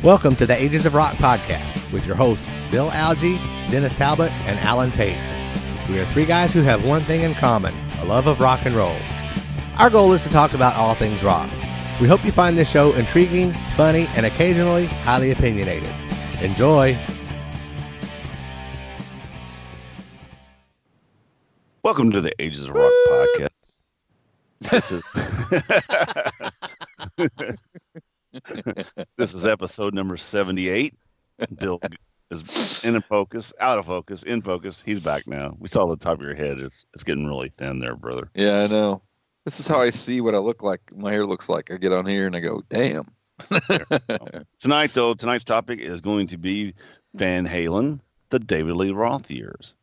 Welcome to the Ages of Rock podcast with your hosts Bill Algie, Dennis Talbot, and Alan Tate. We are three guys who have one thing in common, a love of rock and roll. Our goal is to talk about all things rock. We hope you find this show intriguing, funny, and occasionally highly opinionated. Enjoy! Welcome to the Ages of Rock podcast. This is episode number 78. Bill is in focus, out of focus, in focus. He's back now. We saw the top of your head. It's getting really thin there, brother. Yeah, I know. This is how I see what I look like. My hair looks like. I get on here and I go, damn. Tonight's topic is going to be Van Halen, the David Lee Roth years.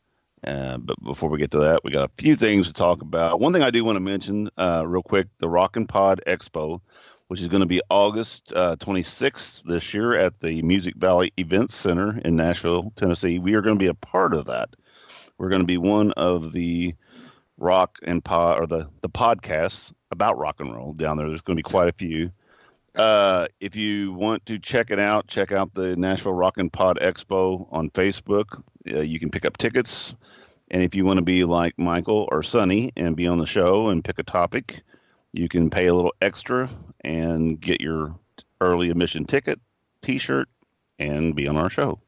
But before we get to that, we got a few things to talk about. One thing I do want to mention real quick, the Rockin' Pod Expo, which is going to be August 26th this year at the Music Valley Events Center in Nashville, Tennessee. We are going to be a part of that. We're going to be one of the rock and pod, or the podcasts about rock and roll down there. There's going to be quite a few. If you want to check it out, check out the Nashville Rockin' Pod Expo on Facebook. You can pick up tickets. And if you want to be like Michael or Sonny and be on the show and pick a topic, you can pay a little extra and get your early admission ticket, T-shirt, and be on our show.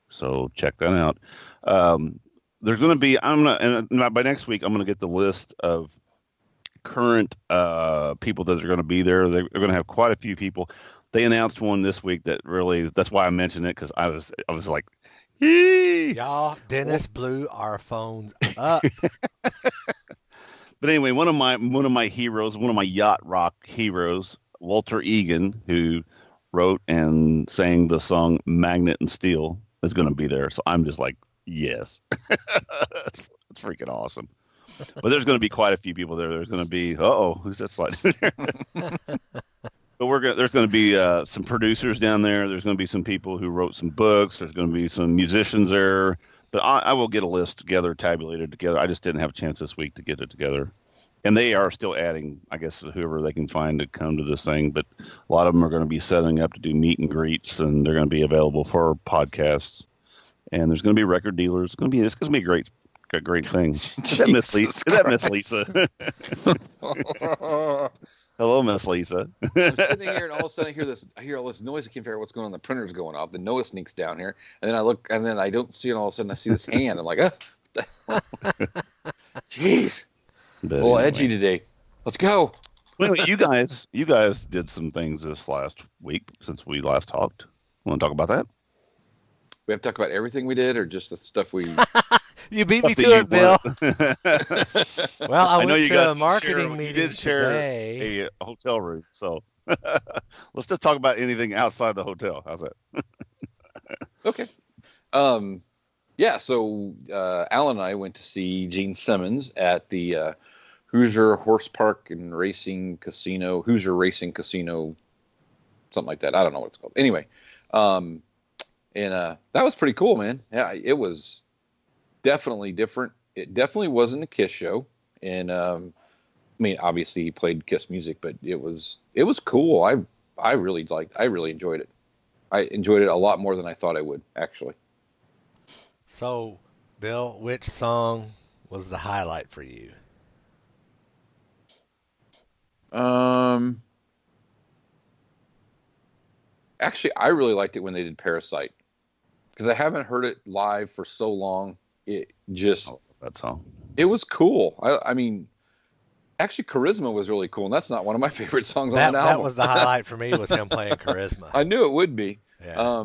So check that out. There's going to be, by next week, I'm going to get the list of current people that are going to be there. They're going to have quite a few people. They announced one this week that really, that's why I mentioned it, because I was like, yee! Y'all, Dennis blew our phones up. But anyway, one of my heroes, one of my yacht rock heroes, Walter Egan, who wrote and sang the song Magnet and Steel, is going to be there. So I'm just like, yes. It's freaking awesome. But there's going to be quite a few people there. There's going to be, who's that sliding there? But there's going to be some producers down there. There's going to be some people who wrote some books. There's going to be some musicians there. But I will get a list together, tabulated together. I just didn't have a chance this week to get it together. And they are still adding, I guess, whoever they can find to come to this thing. But a lot of them are going to be setting up to do meet and greets, and they're going to be available for podcasts. And there's going to be record dealers. It's going to be a great thing. Is that Miss Lisa? Hello, Miss Lisa. I'm sitting here, and all of a sudden I hear all this noise. I can't figure out what's going on. The printer's going off. The Noah sneaks down here, and then I look, and then I don't see it. And all of a sudden, I see this hand. I'm like, jeez, a little edgy today. Let's go. Anyway, you guys did some things this last week since we last talked. Want to talk about that? We have to talk about everything we did, or just the stuff we. You beat me to it, Bill. Well, I went to a marketing meeting You did share today. a hotel room, so let's just talk about anything outside the hotel. How's that? Okay. Yeah, so Alan and I went to see Gene Simmons at the Hoosier Horse Park and Racing Casino, Hoosier Racing Casino, something like that. I don't know what it's called. Anyway, and that was pretty cool, man. Yeah, it was definitely different. It definitely wasn't a Kiss show, and I mean, obviously he played Kiss music, but it was cool. I really enjoyed it. I enjoyed it a lot more than I thought I would, actually. So, Bill, which song was the highlight for you? Actually, I really liked it when they did Parasite, because I haven't heard it live for so long. It just that song. It was cool. I mean, actually, Charisma was really cool, and that's not one of my favorite songs on that album. That was the highlight for me, was him playing Charisma. I knew it would be. Yeah.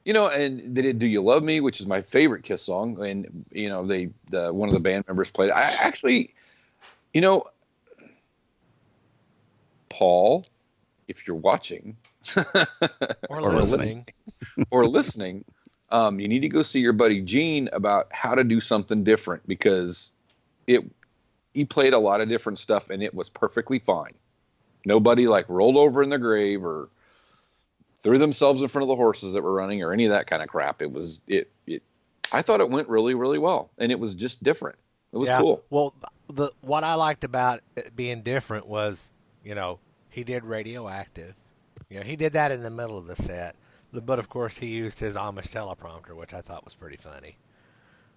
And they did "Do You Love Me," which is my favorite Kiss song, and one of the band members played it. I actually, Paul, if you're watching or listening, you need to go see your buddy Gene about how to do something different, because he played a lot of different stuff and it was perfectly fine. Nobody rolled over in their grave or threw themselves in front of the horses that were running or any of that kind of crap. I thought it went really, really well, and it was just different. It was cool. Well, what I liked about it being different was, he did Radioactive. He did that in the middle of the set. But, of course, he used his Amish teleprompter, which I thought was pretty funny.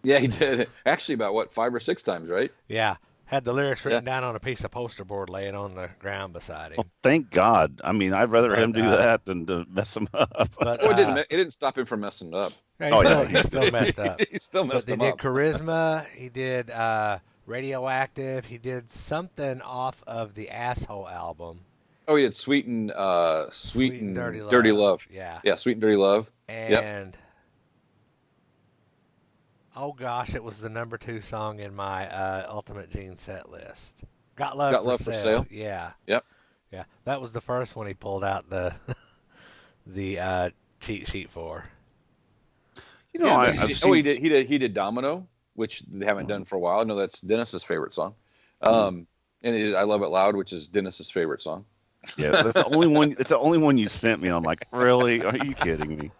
Yeah, he did. Actually, about, 5 or 6 times, right? Yeah. Had the lyrics written down on a piece of poster board laying on the ground beside him. Well, thank God. I mean, I'd rather him do that than to mess him up. But, it didn't stop him from messing it up. Yeah, he still messed up. He still messed him up. He did Charisma. He did Radioactive. He did something off of the Asshole album. Oh, he did Sweet and Dirty Love. Yeah, Sweet and Dirty Love. And oh gosh, it was the number 2 song in my Ultimate Gene set list. Got Love for Sale. Yeah. Yep. Yeah, that was the first one he pulled out the cheat sheet for. He did Domino, which they haven't done for a while. I know that's Dennis's favorite song. And he did I Love It Loud, which is Dennis's favorite song. Yeah, that's the only one. It's the only one you sent me. I'm like, really? Are you kidding me?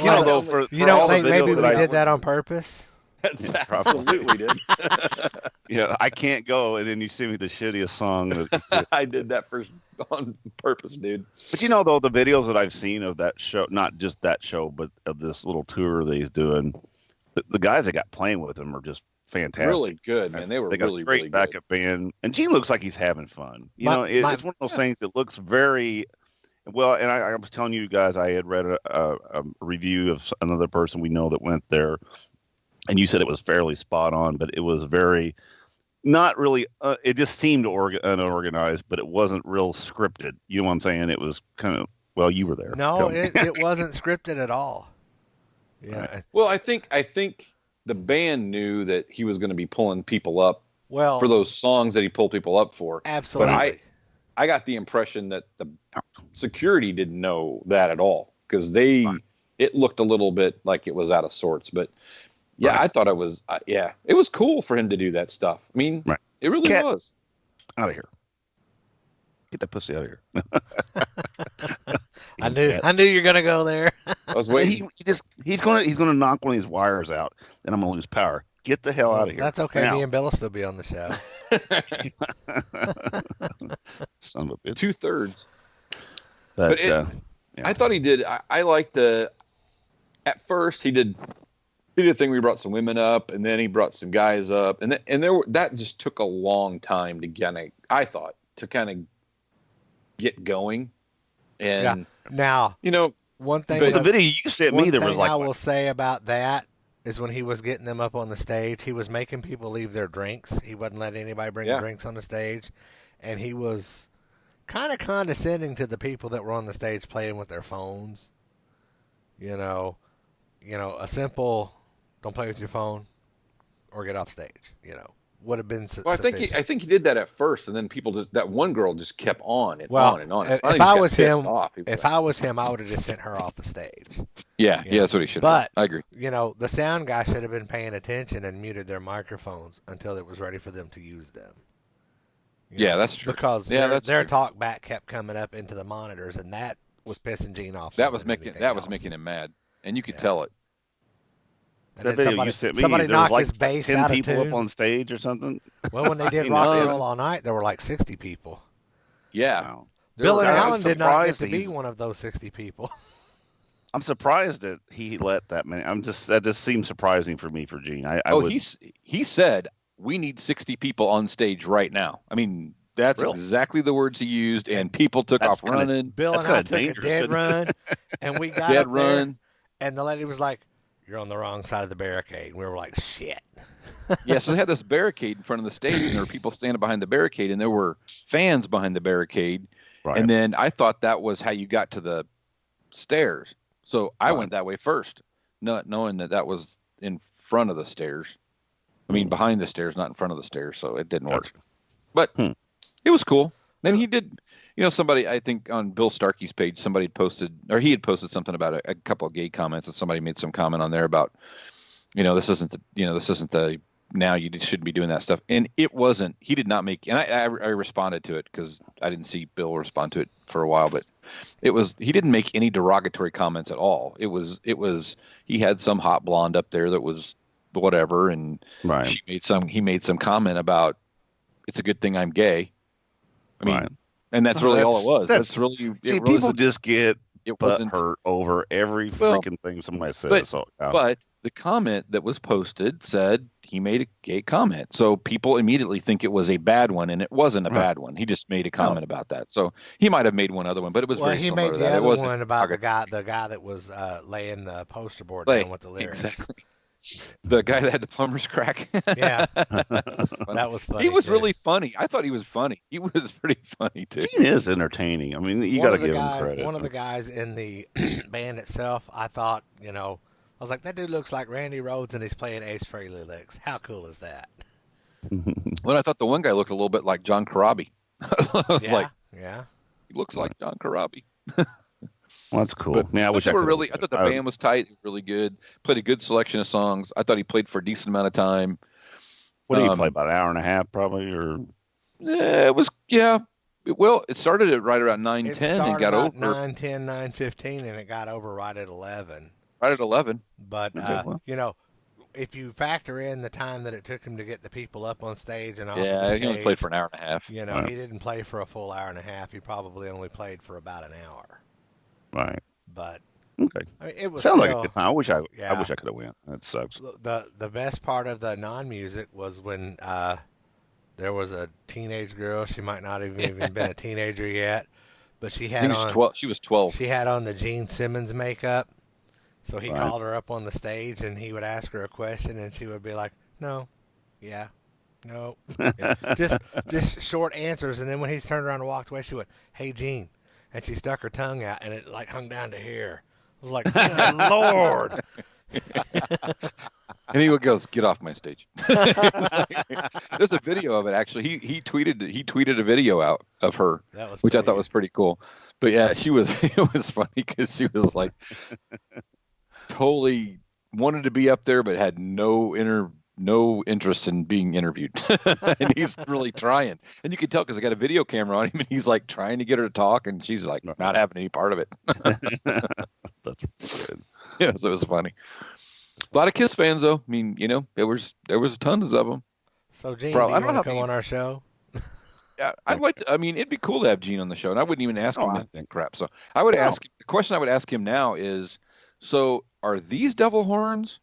You don't think maybe we did that on purpose? That's absolutely did. Yeah, I can't go, and then you send me the shittiest song. I did that on purpose, dude. But though, the videos that I've seen of that show, not just that show, but of this little tour that he's doing, the guys that got playing with him are just fantastic. Really good, man. They got really, a great really backup band, and Gene looks like he's having fun. It's one of those things that looks very well. And I was telling you guys, I had read a review of another person we know that went there, and you said it was fairly spot on, but it was very not really. It just seemed unorganized, but it wasn't real scripted. You know what I'm saying? It was kind of you were there. No, it wasn't scripted at all. Yeah. Right. Well, I think the band knew that he was going to be pulling people up for those songs that he pulled people up for. Absolutely. But I got the impression that the security didn't know that at all because it looked a little bit like it was out of sorts. But I thought it was it was cool for him to do that stuff. I mean, it really was. Out of here. Get that pussy out of here. I knew you were gonna go there. I was waiting. He's gonna knock one of these wires out, and I'm gonna lose power. Get the hell out of here. That's okay. Now. Me and Bill will still be on the show. Son of a bitch. 2/3. But I thought he did. I liked at first he did a thing where he brought some women up, and then he brought some guys up, and that just took a long time to kind of get going. And now, one thing. But the video you sent me, there was I will say about that is when he was getting them up on the stage, he was making people leave their drinks. He wouldn't let anybody bring drinks on the stage, and he was kind of condescending to the people that were on the stage playing with their phones. A simple "don't play with your phone" or get off stage. Would have been sufficient. I think he did that at first, and then that one girl just kept on and on and on. If I was him, I would have just sent her off the stage. Yeah, that's what he should have done. I agree. The sound guy should have been paying attention and muted their microphones until it was ready for them to use them. That's true. Because their talk back kept coming up into the monitors, and that was pissing Gene off. That was making him mad, and you could tell it. And that video you sent me, somebody knocked his bass 10 out of people tune. Up on stage or something. Well, when they did Rock and Roll All Night, there were like 60 people. Yeah. Wow. Bill and Alan did not get to be one of those 60 people. I'm surprised that he let that many. That just seems surprising for me for Gene. He said we need 60 people on stage right now. I mean, that's exactly the words he used, and people took off running. Bill and I took a dead run, and we got up there, and the lady was like, "You're on the wrong side of the barricade." And we were like, shit. Yeah, so they had this barricade in front of the stage, and there were people standing behind the barricade, and there were fans behind the barricade. Right. And then I thought that was how you got to the stairs. So I went that way first, not knowing that was in front of the stairs. I mean, behind the stairs, not in front of the stairs, so it didn't work. But it was cool. Then he did, somebody, I think on Bill Starkey's page, he had posted something about a couple of gay comments, and somebody made some comment on there about, this isn't the, now you shouldn't be doing that stuff. And it wasn't, he did not make, and I responded to it because I didn't see Bill respond to it for a while, but he didn't make any derogatory comments at all. It was, he had some hot blonde up there that was whatever, and Right. he made some comment about it's a good thing I'm gay. I mean, Right. and that's really all it was. That's really see, people just get it butt wasn't hurt over every freaking thing somebody says. But the comment that was posted said he made a gay comment, so people immediately think it was a bad one, and it wasn't a bad one. He just made a comment about that. So he might have made one other one, but it was very similar to that. He made the other one about the guy that was laying the poster board down with the lyrics. Exactly. The guy that had the plumber's crack. Yeah. That was funny. He was really funny. I thought he was funny. He was pretty funny, too. Gene is entertaining. I mean, you got to give him credit. One of the guys in the band itself, I thought, I was like, that dude looks like Randy Rhoads and he's playing Ace Frehley licks. How cool is that? Well, I thought the one guy looked a little bit like John Corabi. I was yeah. He looks like John Corabi. Well, that's cool. But I thought the band was tight, really good. Played a good selection of songs. I thought he played for a decent amount of time. What did he play? About an hour and a half, probably, or? Yeah, it was. Yeah. Well, it started at right around 9:10 and got over 9:10, 9:15, and it got over right at 11. Right at 11. But if you factor in the time that it took him to get the people up on stage and off the stage, he only played for an hour and a half. He didn't play for a full hour and a half. He probably only played for about an hour. Right. But okay, I mean, it was sounds still, like a good time. I wish I could have went. That sucks. The best part of the non-music was when there was a teenage girl. She might not have even been a teenager yet, but she had she was 12. She had on the Gene Simmons makeup. So he called her up on the stage, and he would ask her a question, and she would be like, "No, yeah, no," just short answers. And then when he turned around and walked away, she went, "Hey, Gene," and she stuck her tongue out, and it like hung down to here. I was like, "Good Lord!" And he goes, "Get off my stage." There's a video of it actually. He tweeted a video out of her, which I thought was pretty cool. But yeah, it was funny because she was like totally wanted to be up there, but had no interest in being interviewed. And he's really trying, and you can tell because I got a video camera on him, and he's like trying to get her to talk, and she's like not having any part of it. That's good. Yeah, so it was funny. A lot of Kiss fans, though. I mean, there was tons of them. So, Gene, do you want to come on our show? Yeah, I'd like to. I mean, it'd be cool to have Gene on the show, and I wouldn't even ask him that crap. So I would ask him. The question I would ask him now is: so are these devil horns,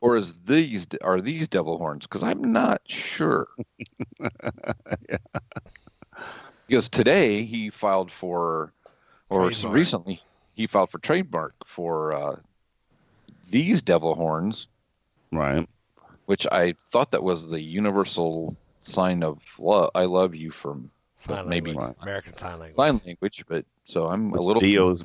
or are these devil horns? Because I'm not sure. Yeah. Because today he filed for, or recently he filed for trademark for these devil horns, right? Which I thought that was the universal sign of love. I love you from maybe American Sign Language. Sign language, but so I'm a little. Dio's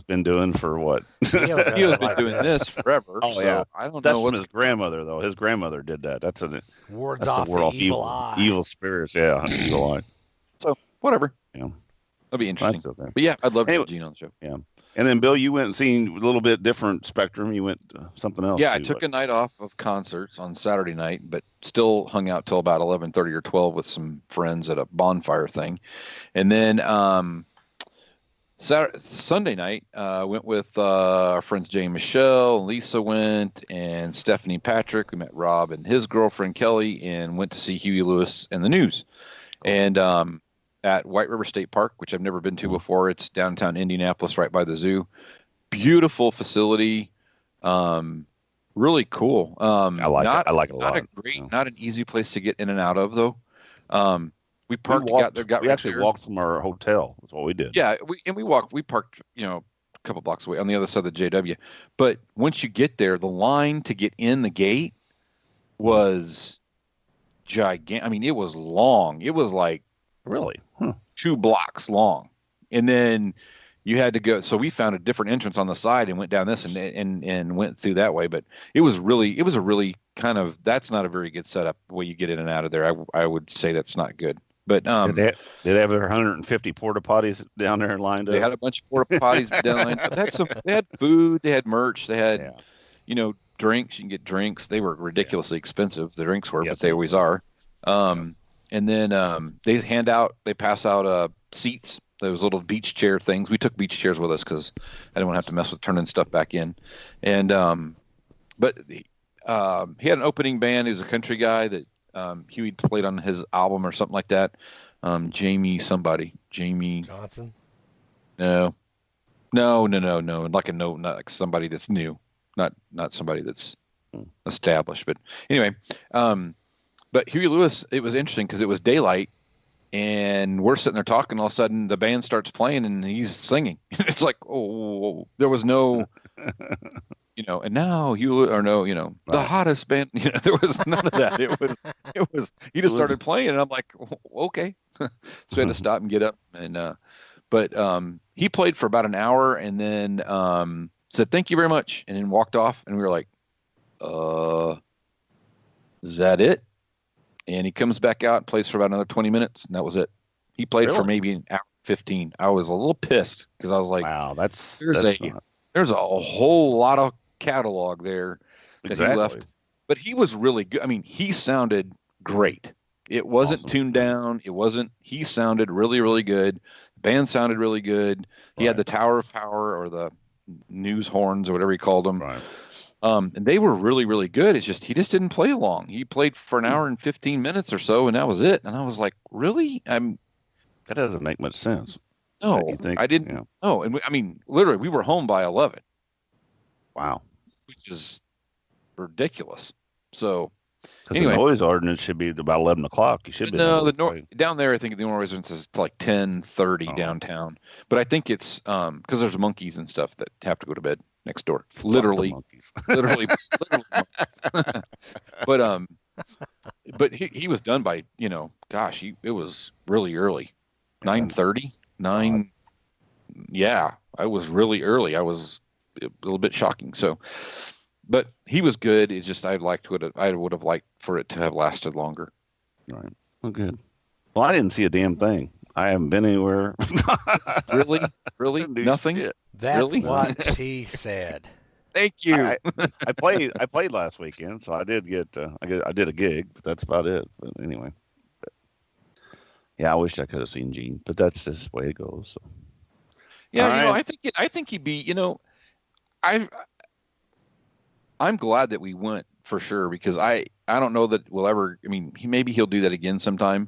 been doing for what? Dio's been doing this forever. Oh so yeah, I don't know what's his grandmother though. His grandmother did that. That's wards off the evil eye. Evil spirits. Yeah, evil eye. So whatever. Yeah, that'd be interesting. Okay. But yeah, I'd love to have Gene on the show. Yeah. And then, Bill, you went and seen a little bit different spectrum. You went something else. Yeah, I took a night off of concerts on Saturday night, but still hung out till about 11:30 or 12 with some friends at a bonfire thing. And then Sunday night, went with our friends Jay and Michelle. Lisa went, and Stephanie Patrick. We met Rob and his girlfriend Kelly, and went to see Huey Lewis and the News. Cool. And at White River State Park, which I've never been to before. It's downtown Indianapolis, right by the zoo. Beautiful facility, really cool. I like it a lot. Not an easy place to get in and out of though. We parked. We actually walked from our hotel. That's what we did. Yeah, we walked. We parked, a couple blocks away on the other side of the JW. But once you get there, the line to get in the gate was gigantic. I mean, it was long. It was like. Really? 2 blocks long. And then you had to go. So we found a different entrance on the side and went down this and went through that way. But it was a really kind of, that's not a very good setup the way you get in and out of there. I would say that's not good. But did they have their 150 porta potties down there lined up? They had a bunch of porta potties down lined up. They had food, they had merch, they had, drinks. You can get drinks. They were ridiculously expensive. The drinks were, but they always are. And then they pass out seats, those little beach chair things. We took beach chairs with us because I didn't want to have to mess with turning stuff back in. And but he had an opening band. He was a country guy that Huey played on his album or something like that. Jamie Johnson. No. Like not like somebody that's new, not somebody that's established. But anyway, but Huey Lewis, it was interesting because it was daylight, and we're sitting there talking. All of a sudden, the band starts playing, and he's singing. It's like, oh, there was no, and now the Right. hottest band. There was none of that. It was. He just started playing, and I'm like, okay. So we had to stop and get up, and but he played for about an hour, and then said thank you very much, and then walked off, and we were like, is that it? And he comes back out and plays for about another 20 minutes, and that was it. He played for maybe an hour 15. I was a little pissed because I was like, wow, there's a whole lot of catalog there that he left. But he was really good. I mean, he sounded great. It wasn't tuned down. He sounded really, really good. The band sounded really good. He had the Tower of Power or the news horns or whatever he called them. Right. And they were really, really good. It's just he just didn't play long. He played for an hour and 15 minutes or so, and that was it. And I was like, really? That doesn't make much sense. No, I didn't. No, and literally, we were home by 11. Wow. Which is ridiculous. So anyway, the noise ordinance should be about 11 o'clock. You should be. No, down there, I think the noise ordinance is like 10:30 downtown. But I think it's because there's monkeys and stuff that have to go to bed next door. Literally monkeys. literally monkeys. But he was done by it was really early, 9:30, 9. Yeah, I was really early. I was a little bit shocking. So. But he was good. It's just I would have liked for it to have lasted longer. Right. Well, good. Well, I didn't see a damn thing. I haven't been anywhere. Really, nothing. That's what she said. Thank you. I played last weekend, so I did get I did a gig, but that's about it. But anyway, I wish I could have seen Gene, but that's just the way it goes. So. Yeah, I think he'd be. I'm glad that we went for sure because I don't know that we'll ever. I mean, maybe he'll do that again sometime.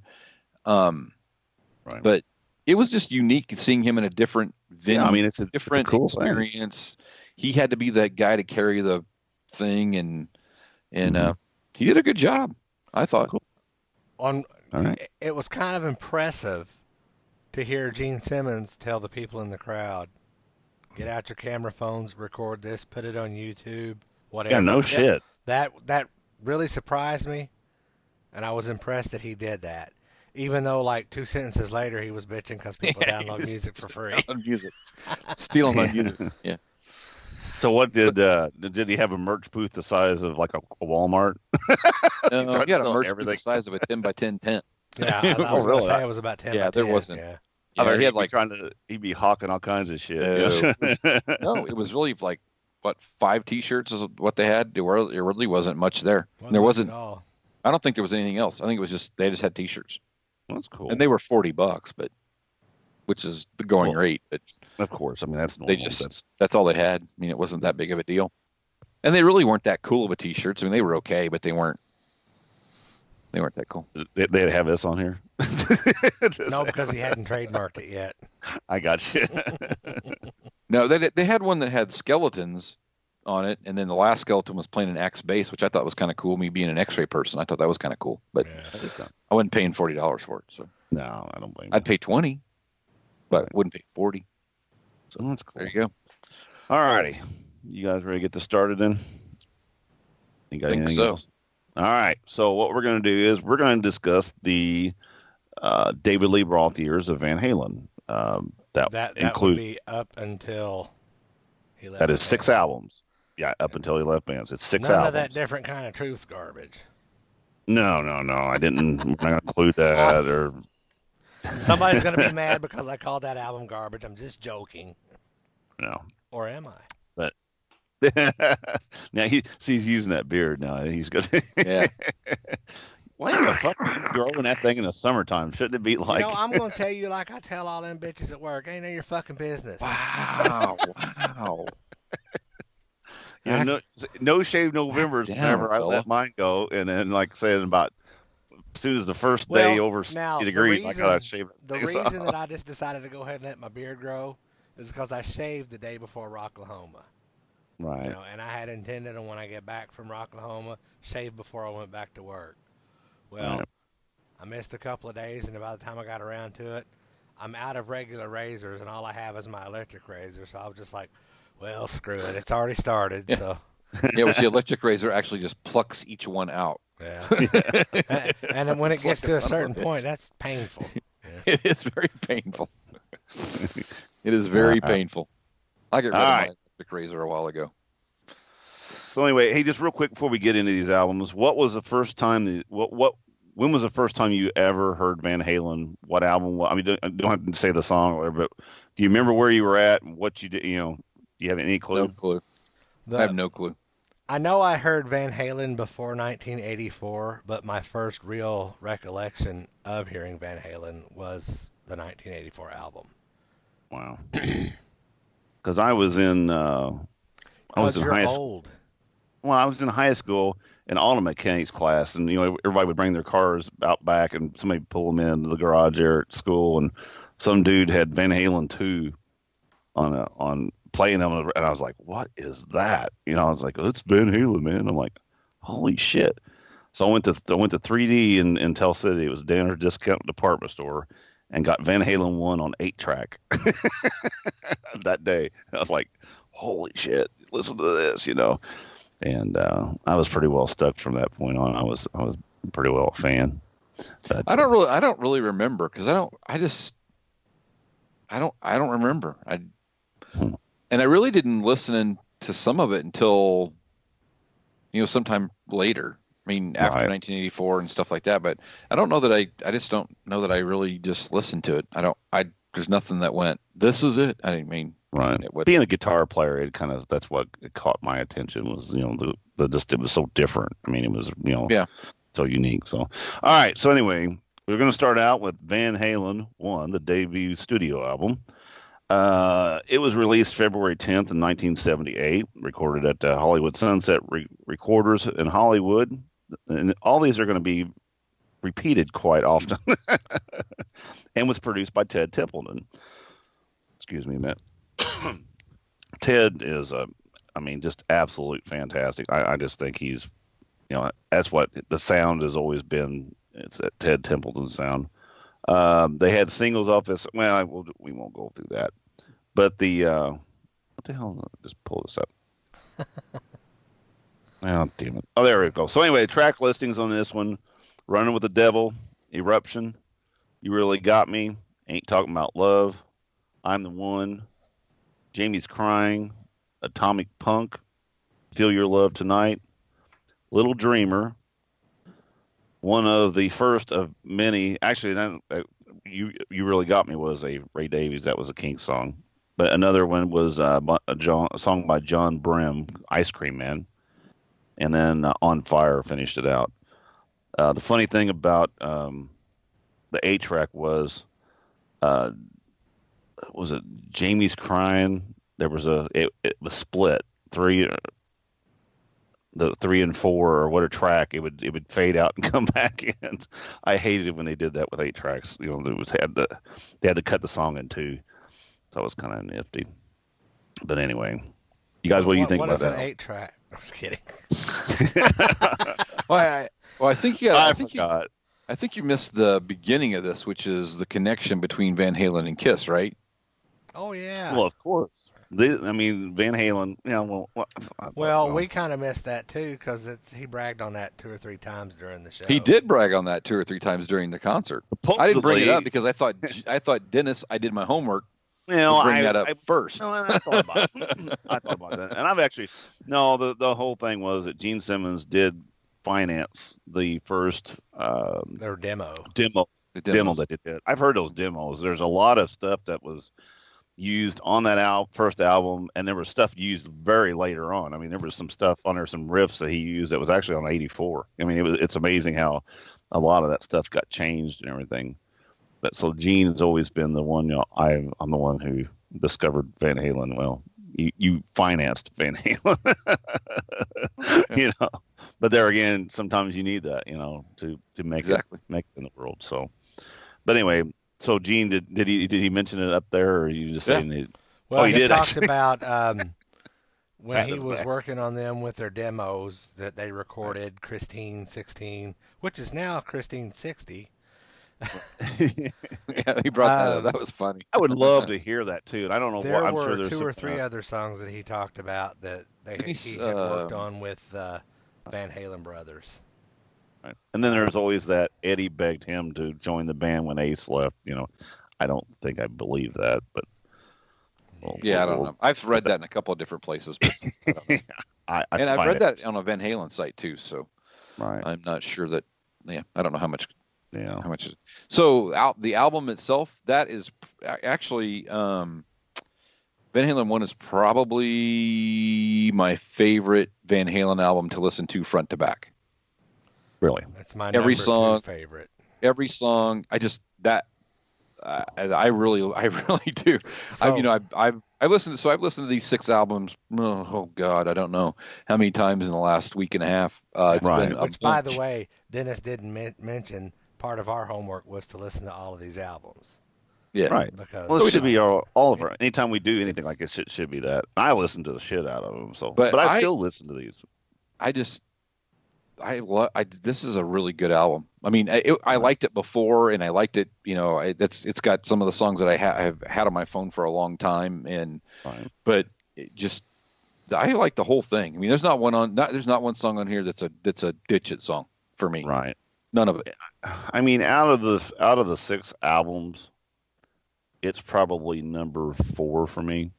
Right. But it was just unique seeing him in a different venue. Yeah, it's a cool experience. Thing. He had to be that guy to carry the thing, and he did a good job. I thought. Cool. It was kind of impressive to hear Gene Simmons tell the people in the crowd, "Get out your camera phones, record this, put it on YouTube." Whatever. Yeah, no shit. That really surprised me, and I was impressed that he did that. Even though, like 2 sentences later, he was bitching because people download music for free. Stealing my music. Yeah. So what did he have a merch booth the size of like a Walmart? No, he had a merch booth the size of a 10 by 10 tent. Yeah, I was going to say it was about 10 by 10. Yeah, there wasn't. Yeah. He had he'd be hawking all kinds of shit. No, it was really like. What 5 T-shirts is what they had? It really wasn't much there. There wasn't. I don't think there was anything else. I think it was they just had T-shirts. Well, that's cool. And they were $40, but which is the going rate. But of course, I mean that's normal. That's all they had. I mean, it wasn't that big of a deal. And they really weren't that cool of a T-shirts. I mean, they were okay, but they weren't that cool. They'd have this on here. No, because he hadn't trademarked it yet. I got you. No, they had one that had skeletons on it, and then the last skeleton was playing an X bass, which I thought was kind of cool. Me being an X-ray person, I thought that was kind of cool. But I wasn't paying $40 for it. So no, I don't blame you. I'd pay $20, but wouldn't pay $40. So that's cool. There you go. All righty, you guys ready to get this started then? You got anything else? All right. So what we're going to do is we're going to discuss the David Lee Roth years of Van Halen. That would be up until he left. That is 6 albums. Yeah, up until he left bands. It's 6 albums. None of that different kind of truth garbage. No. I didn't. I'm not going to include that. Or somebody's going to be mad because I called that album garbage. I'm just joking. No. Or am I? But now he's using that beard now. He's good. Yeah. Why the fuck are you growing that thing in the summertime? Shouldn't it be like? I'm going to tell you like I tell all them bitches at work. Ain't none of your fucking business. Wow. No Shave November is Damn, whenever I fella. let mine go, and then like I said, about as soon as the first day Well, over now 60 degrees, I gotta shave it. the reason that I just decided to go ahead and let my beard grow is because I shaved the day before Rocklahoma. Right. And I had intended on when I get back from Rocklahoma, shave before I went back to work. Well, Right. I missed a couple of days, and by the time I got around to it, I'm out of regular razors, and all I have is my electric razor. So I was just like, well, screw it. It's already started. Yeah. So Yeah, which the electric razor actually just plucks each one out. yeah. And then when it It's gets like to a a son of a certain bitch. point, that's painful. Yeah. It is very painful. It is very painful. I got rid of my electric razor a while ago. So anyway, hey, just real quick before we get into these albums, what was the first time? When was the first time you ever heard Van Halen? What album? I mean, don't have to say the song or whatever, but do you remember where you were at and what you did? Do you have any clue? No clue. I have no clue. I know I heard Van Halen before 1984, but my first real recollection of hearing Van Halen was the 1984 album. Wow. Because I was in You're old. Well, I was in high school in auto mechanics class, and everybody would bring their cars out back, and somebody would pull them into the garage there at school, and some dude had Van Halen 2 on playing them, and I was like, "What is that?" I was like, "It's Van Halen, man." I'm like, "Holy shit!" So I went to 3D in Tell City. It was a Danner discount department store, and got Van Halen 1 on 8-track that day. I was like, "Holy shit! Listen to this," And I was pretty well stuck from that point on. I was pretty well a fan. But, I don't really remember because I don't remember. And I really didn't listen to some of it until sometime later. I mean, after 1984 and stuff like that. But I don't know that I just don't know that I really just listened to it. There's nothing that went, this is it. I mean, right. Being a guitar player, that's what caught my attention was, it was so different. I mean, it was, so unique. So, all right. So anyway, we're going to start out with Van Halen 1, the debut studio album. It was released February 10th in 1978, recorded at Hollywood Sunset Recorders in Hollywood. And all these are going to be repeated quite often. And was produced by Ted Templeton. Excuse me, Matt. Ted is just absolute fantastic. I just think he's, that's what the sound has always been. It's that Ted Templeton sound. They had singles off this. Well, we won't go through that. But what the hell? Just pull this up. Oh, damn it. Oh, there we go. So anyway, track listings on this one: Running with the Devil, Eruption, You Really Got Me, Ain't Talking About Love, I'm the One, Jamie's Crying, Atomic Punk, Feel Your Love Tonight, Little Dreamer, one of the first of many. Actually, You Really Got Me was a Ray Davies. That was a Kinks song. But another one was a song by John Brim, Ice Cream Man. And then On Fire finished it out. The funny thing about the 8-track was it Jamie's Crying? There was it was split. The 3 and 4 or what a track, it would fade out and come back in. I hated it when they did that with 8 tracks. They had to cut the song in 2. So it was kind of nifty. But anyway, you guys, what do you think about that? What is an 8-track? I'm just kidding. I think forgot. I think you missed the beginning of this, which is the connection between Van Halen and Kiss, right? Oh yeah. Well, of course. Van Halen. Well, we kind of missed that too because he bragged on that 2 or 3 times during the show. He did brag on that 2 or 3 times during the concert. Supposedly, I didn't bring it up because I thought Dennis. I did my homework. Bring that up first. I thought about it. I thought about that, and I've actually the whole thing was that Gene Simmons did finance the first their demo that it did. I've heard those demos. There's a lot of stuff that was used on that first album, and there was stuff used very later on. I mean, there was some stuff on there, some riffs that he used that was actually on 84. I mean, it's amazing how a lot of that stuff got changed and everything. But so Gene has always been the one. I'm the one who discovered Van Halen. Well, you financed Van Halen. But there again, sometimes you need that, to make Exactly. make it in the world. So, but anyway, so Gene, did he mention it up there, or are you just saying it? Well, he he did talked actually. about when Pat he is was back. working on them with their demos that they recorded, Christine 16, which is now Christine 60. Yeah, he brought that up. That was funny. I would love to hear that too, and I don't know what. There I'm sure were there's two some. or three other songs that he talked about that he had worked on with Van Halen brothers. Right. And then there's always that Eddie begged him to join the band when Ace left. I don't think I believe that, but I don't know. I've read that in a couple of different places, but I don't know. And I've read that on a Van Halen site too, so right. I'm not sure that. Yeah, I don't know how much. Yeah. How much? So the album itself, that is actually Van Halen 1 is probably my favorite Van Halen album to listen to front to back. Really, that's my every number song, 2 favorite. Every song, I really do. So, I've listened to these 6 albums. Oh God, I don't know how many times in the last week and a half. It's right. been a which, by the bunch. way, Dennis didn't mention. Part of our homework was to listen to all of these albums. Yeah, right. Because Well, it should be all of our. Anytime we do anything like this, it should be that. I listen to the shit out of them. So, but I still listen to these. This is a really good album. I mean, I liked it before, and I liked it. It's got some of the songs that I have had on my phone for a long time, but I like the whole thing. I mean, there's not one song on here that's a ditch it song for me. Right. None of it. I mean, out of the 6 albums, it's probably number 4 for me.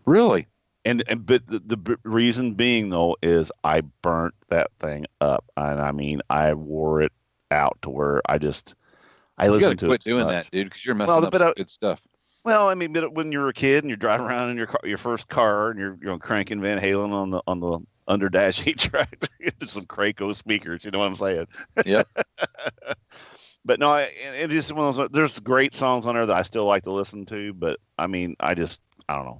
Really? But the reason being though is I burnt that thing up, and I mean I wore it out to where I listened to it. Quit doing that, dude, because you're messing up some good stuff. Well, I mean, but when you're a kid and you're driving around in your first car and you're cranking Van Halen on the under dash 8 track, some Kraco speakers, you know what I'm saying? Yeah. But no, it is one of those. There's great songs on there that I still like to listen to, but I mean, I don't know.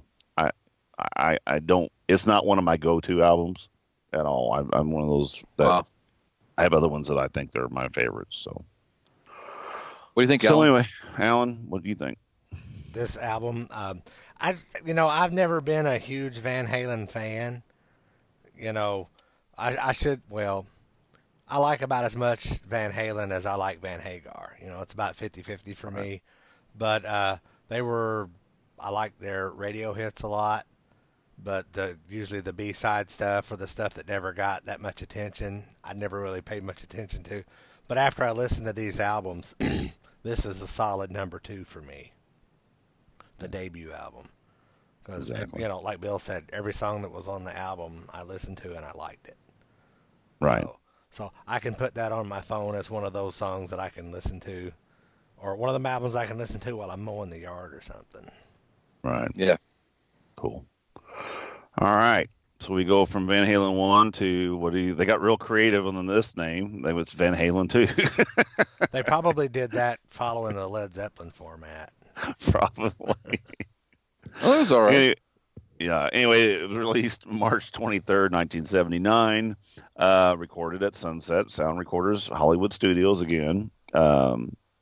I don't. It's not one of my go-to albums at all. I'm one of those that I have other ones that I think they're my favorites. So, what do you think, Alan? So anyway, Alan, what do you think? This album, I've never been a huge Van Halen fan. I like about as much Van Halen as I like Van Hagar. It's about 50-50 for me. But I like their radio hits a lot. But usually the B-side stuff or the stuff that never got that much attention, I never really paid much attention to. But after I listened to these albums, this is a solid number 2 for me. The debut album. Because, like Bill said, every song that was on the album I listened to and I liked it. Right. So I can put that on my phone as one of those songs that I can listen to, or one of them albums I can listen to while I'm mowing the yard or something. Right. Yeah. Cool. All right. So we go from Van Halen 1 to they got real creative on this name. It was Van Halen 2. They probably did that following the Led Zeppelin format. Probably. Oh, it was all right. Anyway, it was released March 23rd, 1979. Recorded at Sunset Sound Recorders, Hollywood Studios again.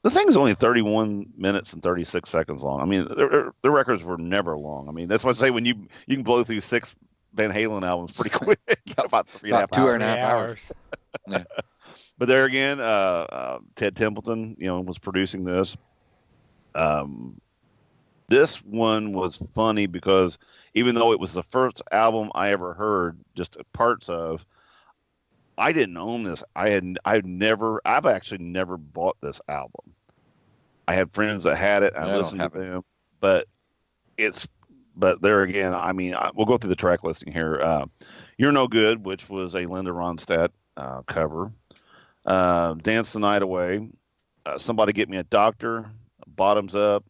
The thing is only 31 minutes and 36 seconds long. I mean, the records were never long. I mean, that's why I say when you can blow through 6 Van Halen albums pretty quick. About 3.5 2 and a half hours. Yeah. But there again, Ted Templeton, was producing this. This one was funny because even though it was the first album I ever heard, just parts of, I didn't own this. I've actually never bought this album. I had friends that had it. I listened to them, but there again, I mean, we'll go through the track listing here. You're No Good, which was a Linda Ronstadt cover. Dance the Night Away. Somebody Get Me a Doctor. Bottoms Up.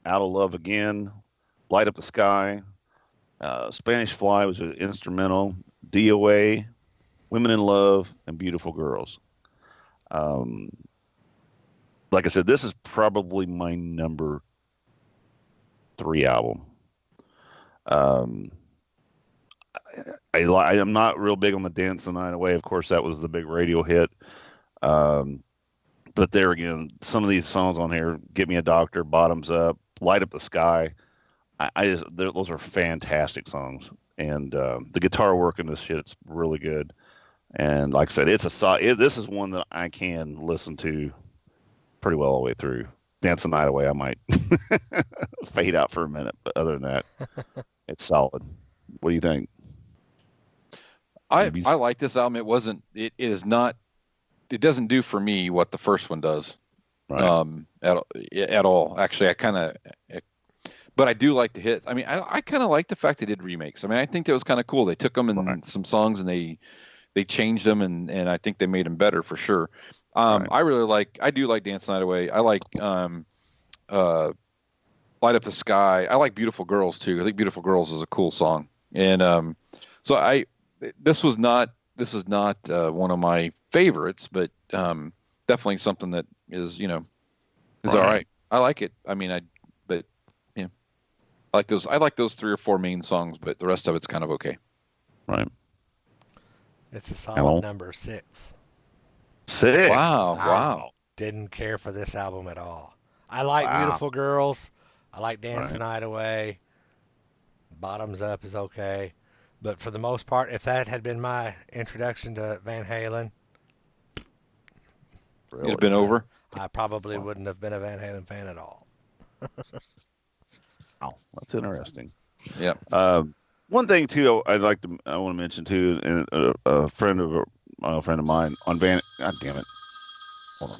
Out of Love Again. Light Up the Sky. Spanish Fly was an instrumental. DOA. Women in Love, and Beautiful Girls. Like I said, this is probably my number 3 album. Um, I'm not real big on the Dance the Night Away. Of course, that was the big radio hit. Um, but there again, some of these songs on here, Get Me a Doctor, Bottoms Up, Light Up the Sky. Those are fantastic songs. And the guitar work in this shit's really good. And like I said, this is one that I can listen to pretty well all the way through. Dance the Night Away, I might fade out for a minute, but other than that, it's solid. What do you think? I like this album. It is not, it doesn't do for me what the first one does. Right. At all. Actually, but I do like the hit. I mean, I kind of like the fact they did remakes. I mean, I think that was kind of cool. They took them and some songs and they changed them and I think they made them better for sure. Right. I do like Dance the Night Away. I like Light Up the Sky. I like Beautiful Girls too. I think Beautiful Girls is a cool song. And so this is not one of my favorites, but definitely something that is all right. I like it. I mean, I like those. I like those 3 or 4 main songs, but the rest of it's kind of okay. Right. It's a solid number 6. 6. Wow. Didn't care for this album at all. I like Beautiful Girls. I like Dance the Night Away. Bottoms Up is okay. But for the most part, if that had been my introduction to Van Halen, It'd have been over. I probably wouldn't have been a Van Halen fan at all. Oh, that's interesting. Yeah. One thing too, I want to mention too, and a friend of mine on Van. God damn it. Hold on.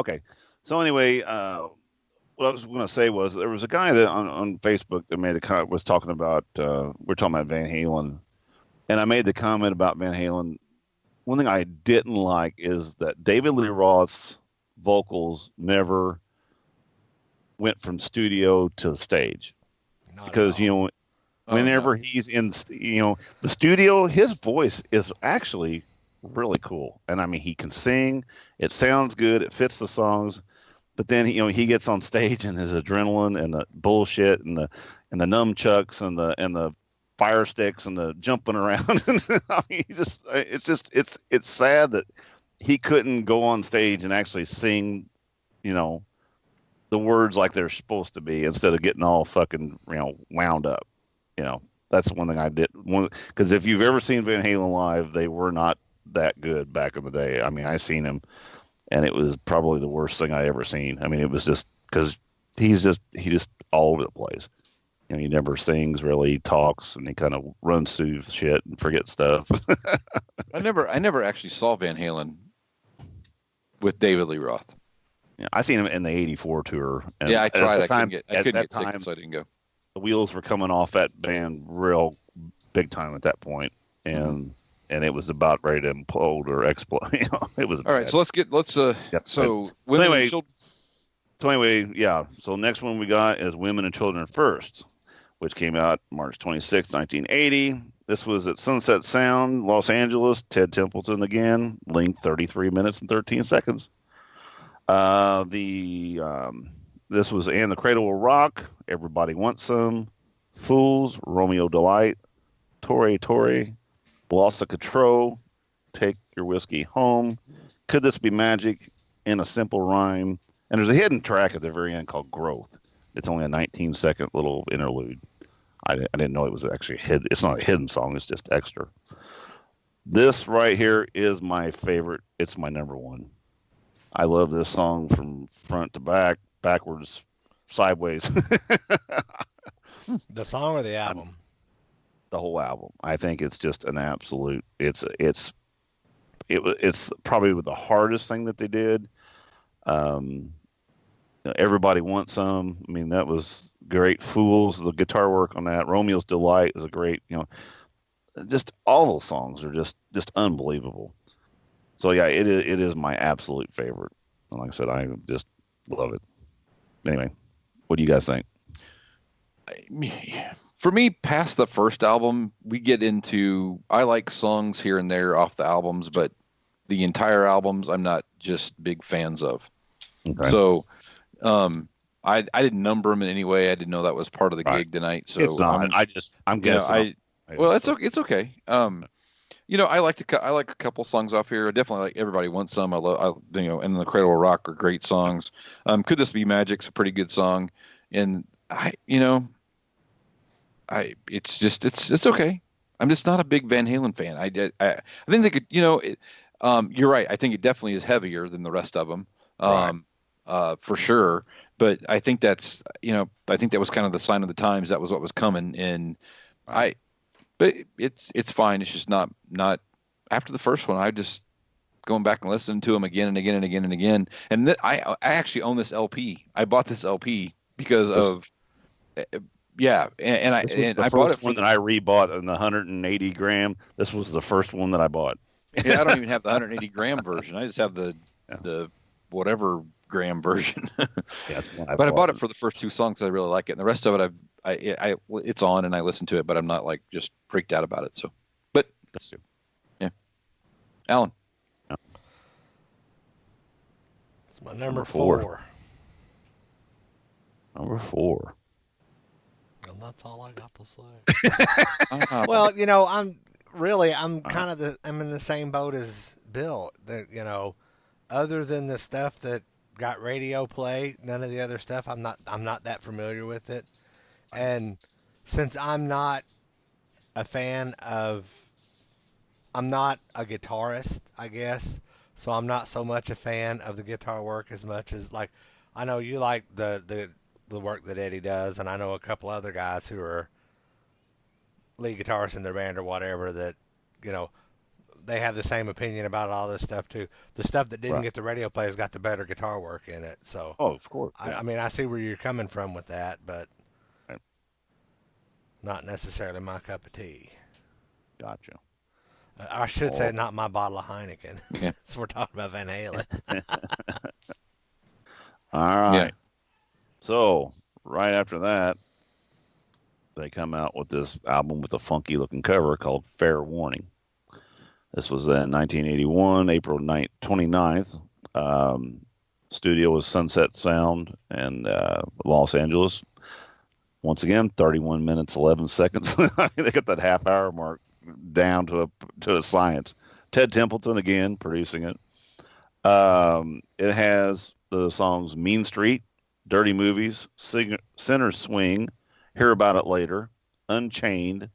Okay. So anyway, what I was going to say was there was a guy that on Facebook that made a comment, was talking about we're talking about Van Halen, and I made the comment about Van Halen. One thing I didn't like is that David Lee Roth's vocals never went from studio to the stage. Because whenever he's in the studio, his voice is actually really cool, and I mean he can sing, it sounds good, it fits the songs, but then he gets on stage and his adrenaline and the bullshit and the nunchucks and the fire sticks and the jumping around. I mean, it's sad that he couldn't go on stage and actually sing the words like they're supposed to be, instead of getting all fucking wound up. That's one thing I did. Because if you've ever seen Van Halen live, they were not that good back in the day. I mean, I seen him, and it was probably the worst thing I ever seen. I mean, it was just because he just all over the place. He never sings really, he talks, and he kind of runs through shit and forgets stuff. I never actually saw Van Halen with David Lee Roth. Yeah, I seen him in the '84 tour. And I tried. I couldn't get tickets, so I didn't go. The wheels were coming off that band real big time at that point, and it was about ready to implode or explode. It was all right. So So next one we got is Women and Children First, which came out March 26, 1980. This was at Sunset Sound, Los Angeles. Ted Templeton again, length 33 minutes and 13 seconds. This was And the Cradle Will Rock, Everybody Wants Some, Fools, Romeo Delight, Torre Torre, Lost of Control, Take Your Whiskey Home, Could This Be Magic, In a Simple Rhyme, and there's a hidden track at the very end called Growth. It's only a 19-second little interlude. I didn't know it was actually hidden. It's not a hidden song, it's just extra. This right here is my favorite. It's my number one. I love this song from front to back, backwards, sideways. The song or the album? The whole album. I think it's just an absolute. It's probably the hardest thing that they did. Everybody Wants Some. I mean, that was great. Fools, the guitar work on that. Romeo's Delight is a great. Just all those songs are just unbelievable. So yeah, it is my absolute favorite. And like I said, I just love it. Anyway, what do you guys think? For me, past the first album, we get into, I like songs here and there off the albums, but the entire albums I'm not just big fans of. Okay. So I didn't number them in any way. I didn't know that was part of the Right. gig tonight. So It's not. I'm guessing. Well, it's okay. It's okay. I like a couple songs off here. I definitely like Everybody Wants Some. And The Cradle of Rock are great songs. Could This Be Magic's a pretty good song, and it's okay. I'm just not a big Van Halen fan. I think they could, you're right. I think it definitely is heavier than the rest of them, for sure. But I think that was kind of the sign of the times. That was what was coming, and but it's fine. It's just not after the first one. I just going back and listening to them again and again and again and again. And I actually own this LP. I bought this LP because of. Yeah, and I bought it for one that I rebought in the 180 gram. This was the first one that I bought. Yeah, I don't even have the 180 gram version. I just have the whatever gram version. That's one I bought it for the first two songs. I really like it, and the rest of it, it's on and I listen to it, but I'm not like just freaked out about it. So, but yeah, Alan. It's my number four. Number 4. And that's all I got to say. Well, I'm in the same boat as Bill. That other than the stuff that got radio play, none of the other stuff. I'm not that familiar with it. And since I'm not a fan of, I'm not a guitarist, I guess. So I'm not so much a fan of the guitar work as much as I know you like the work that Eddie does, and I know a couple other guys who are lead guitarists in their band or whatever that, they have the same opinion about all this stuff too. The stuff that didn't get the radio play has got the better guitar work in it. So, of course. Yeah. I see where you're coming from with that, but not necessarily my cup of tea. Gotcha. I should say not my bottle of Heineken. Yeah. So we're talking about Van Halen. All right. Yeah. So right after that, they come out with this album with a funky looking cover called Fair Warning. This was in 1981, April 29th. Studio was Sunset Sound in Los Angeles. Once again, 31 minutes, 11 seconds. They got that half-hour mark down to a science. Ted Templeton, again, producing it. It has the songs Mean Street, Dirty Movies, Center Swing, Hear About It Later, Unchained,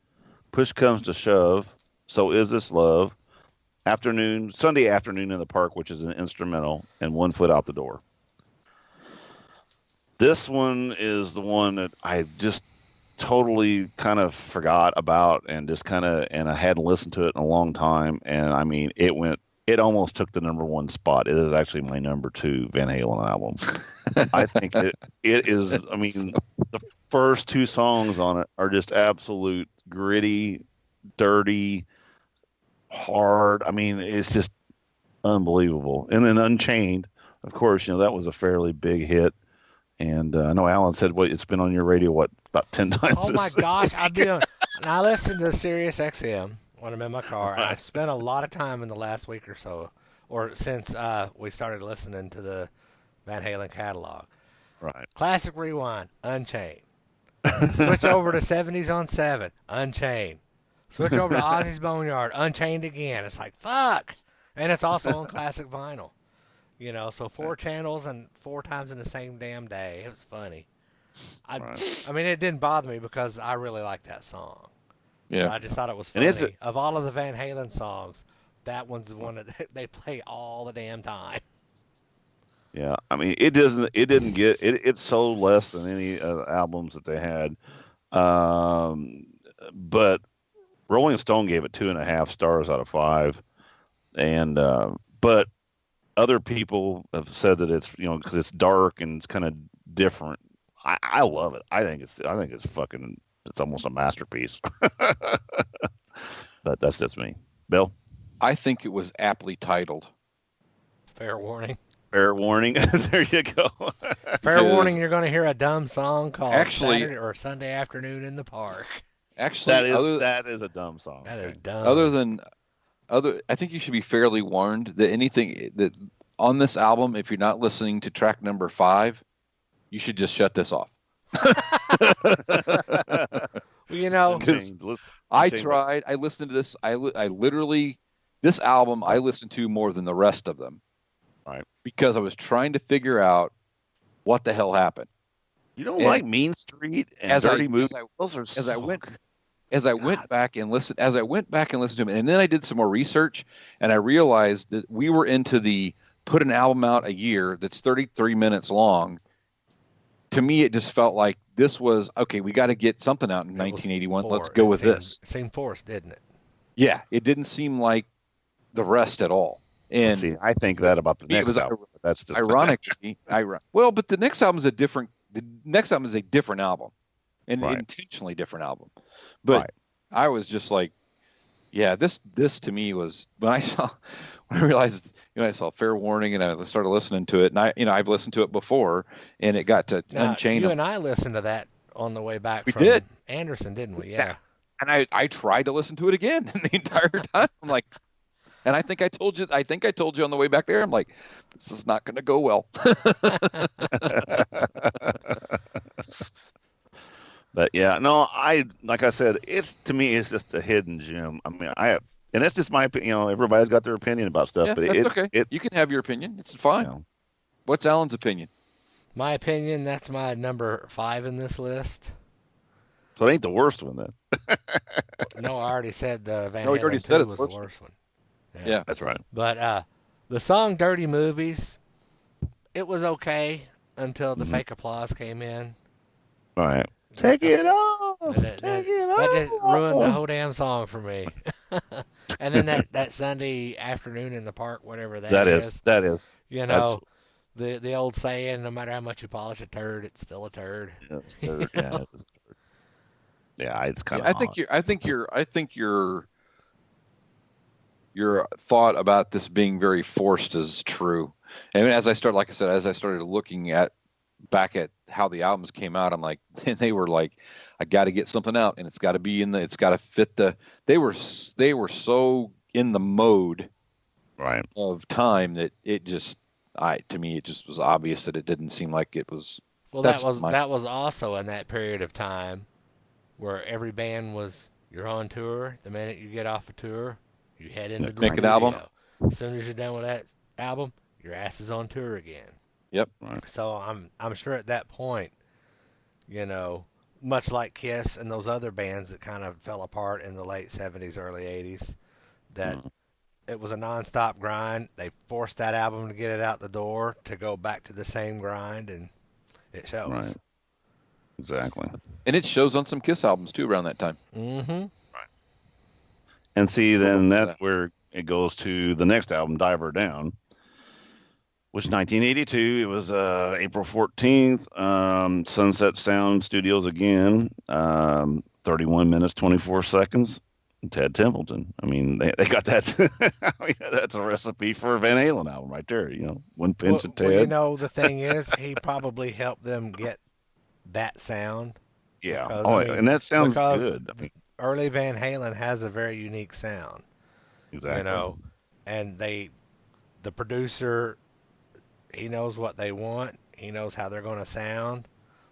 Push Comes to Shove, So Is This Love, Sunday Afternoon in the Park, which is an instrumental, and One Foot Out the Door. This one is the one that I just totally kind of forgot about and I hadn't listened to it in a long time. And it almost took the number 1 spot. It is actually my number 2 Van Halen album. I think it is. The first 2 songs on it are just absolute gritty, dirty, hard. It's just unbelievable. And then Unchained, of course, that was a fairly big hit. And I know Alan said, it's been on your radio, about 10 times? Oh, my gosh. I listen to Sirius XM when I'm in my car. And I've spent a lot of time in the last week or so, or since we started listening to the Van Halen catalog. Right. Classic Rewind, Unchained. Switch over to 70s on 7, Unchained. Switch over to Ozzy's Boneyard, Unchained again. It's like, fuck. And it's also on classic vinyl. So 4 channels and 4 times in the same damn day. It was funny. It didn't bother me because I really like that song. Yeah. But I just thought it was funny. Of all of the Van Halen songs, that one's the one that they play all the damn time. Yeah, it sold less than any albums that they had. But Rolling Stone gave it 2.5 stars out of 5. But other people have said that it's, because it's dark and it's kind of different. I love it. I think it's almost a masterpiece. But that's just me. Bill? I think it was aptly titled. Fair warning. Fair warning. There you go. Fair warning, you're going to hear a dumb song called Saturday or Sunday Afternoon in the Park. Actually, that is a dumb song. That is dumb. I think you should be fairly warned that anything that on this album, if you're not listening to track number 5, you should just shut this off. Well, you know, I tried. I listened to this. I literally, this album I listened to more than the rest of them. Right. Because I was trying to figure out what the hell happened. You don't like Mean Street and Dirty Moves? As I went back and listened to him, and then I did some more research, and I realized that we were into the put an album out a year that's 33 minutes long. To me, it just felt like this was, okay, we got to get something out in 1981. Let's go with this. It seemed forced, didn't it? Yeah, it didn't seem like the rest at all. And see, I think that about the next album. That's just ironically, well, but the next album is a different album, and intentionally different album. But I was just like, yeah, this to me was when I realized, I saw Fair Warning, and I started listening to it, and I've listened to it before, and it got to Unchained. You and I listened to that on the way back. We did Anderson, didn't we? Yeah. And I tried to listen to it again the entire time. I'm like, and I think I told you on the way back there, I'm like, this is not going to go well. But yeah, no, like I said, to me, it's just a hidden gem. I mean, and that's just my opinion. Everybody's got their opinion about stuff, but that's okay. You can have your opinion. It's fine. What's Alan's opinion? My opinion, that's my number 5 in this list. So it ain't the worst one then. No, I already said the Van Halen. No, you already said it was the worst one. Yeah, that's right. But the song "Dirty Movies," it was okay until the fake applause came in. All right. Take it off. That just ruined the whole damn song for me. And then that Sunday afternoon in the park, whatever that is. That is. The old saying, no matter how much you polish a turd, it's still a turd. Yeah, it's a turd. Yeah, it is a turd. Yeah, it's kind of. I think your thought about this being very forced is true. And as I started looking back at how the albums came out, I'm like, they were like, I got to get something out, and it's got to be it's got to fit they were so in the mode of time that it just, to me, it just was obvious that it didn't seem like it was. Well, that was also in that period of time where every band you're on tour. The minute you get off a tour, you head into the studio. An album. As soon as you're done with that album, your ass is on tour again. Yep. So I'm sure at that point, much like Kiss and those other bands that kind of fell apart in the late 70s, early 80s, that it was a nonstop grind. They forced that album to get it out the door to go back to the same grind, and it shows. Right. Exactly. And it shows on some Kiss albums too around that time. Mm-hmm. Right. And see, then that's where it goes to the next album, Diver Down, which 1982. It was April 14th. Sunset Sound Studios again. 31 minutes 24 seconds. Ted Templeton. I mean, they got that. That's a recipe for a Van Halen album right there. One pinch of Ted. Well, the thing is, he probably helped them get that sound. Yeah. Because, and that sounds good. Early Van Halen has a very unique sound. Exactly. And the producer, he knows what they want. He knows how they're going to sound.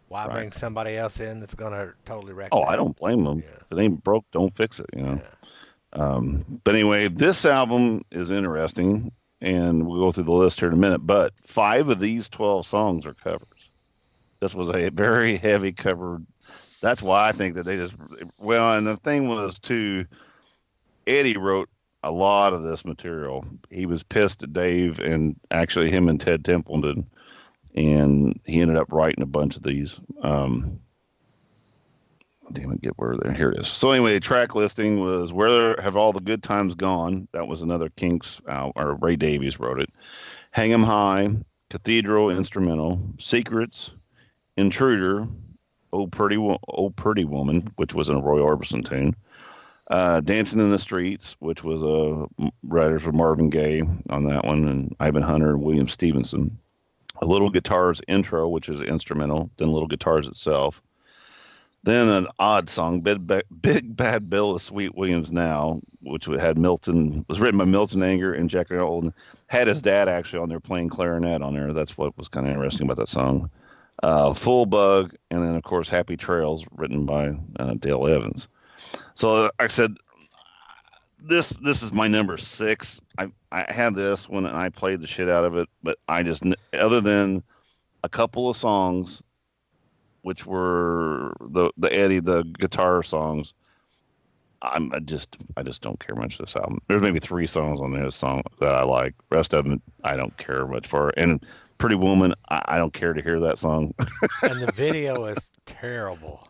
Why bring somebody else in that's going to totally wreck it? I don't blame them. Yeah. If it ain't broke, don't fix it, Yeah. But anyway, this album is interesting, and we'll go through the list here in a minute, but 5 of these 12 songs are covers. This was a very heavy cover. That's why I think that and the thing was, too, Eddie wrote a lot of this material. He was pissed at Dave, and actually him and Ted Templeton, and he ended up writing a bunch of these. Get where there. Here it is. So anyway, track listing was Where Have All the Good Times Gone? That was another Kinks, or Ray Davies wrote it. Hang 'Em High, Cathedral instrumental, Secrets, Intruder, Oh Pretty Woman, which was a Roy Orbison tune. Dancing in the Streets, which was writers for Marvin Gaye on that one, and Ivan Hunter and William Stevenson. A Little Guitars intro, which is instrumental, then Little Guitars itself. Then an odd song, Big Bad Bill of Sweet Williams Now, which had was written by Milton Anger and Jack Olden. Had his dad actually on there playing clarinet on there. That's what was kind of interesting about that song. Full Bug, and then of course Happy Trails, written by Dale Evans. So like I said, this is my number 6. I had this when I played the shit out of it, but I just, other than a couple of songs, which were the Eddie, the guitar songs, I just don't care much for this album. There's maybe 3 songs on this song that I like. Rest of them I don't care much for. And Pretty Woman, I don't care to hear that song. And the video is terrible.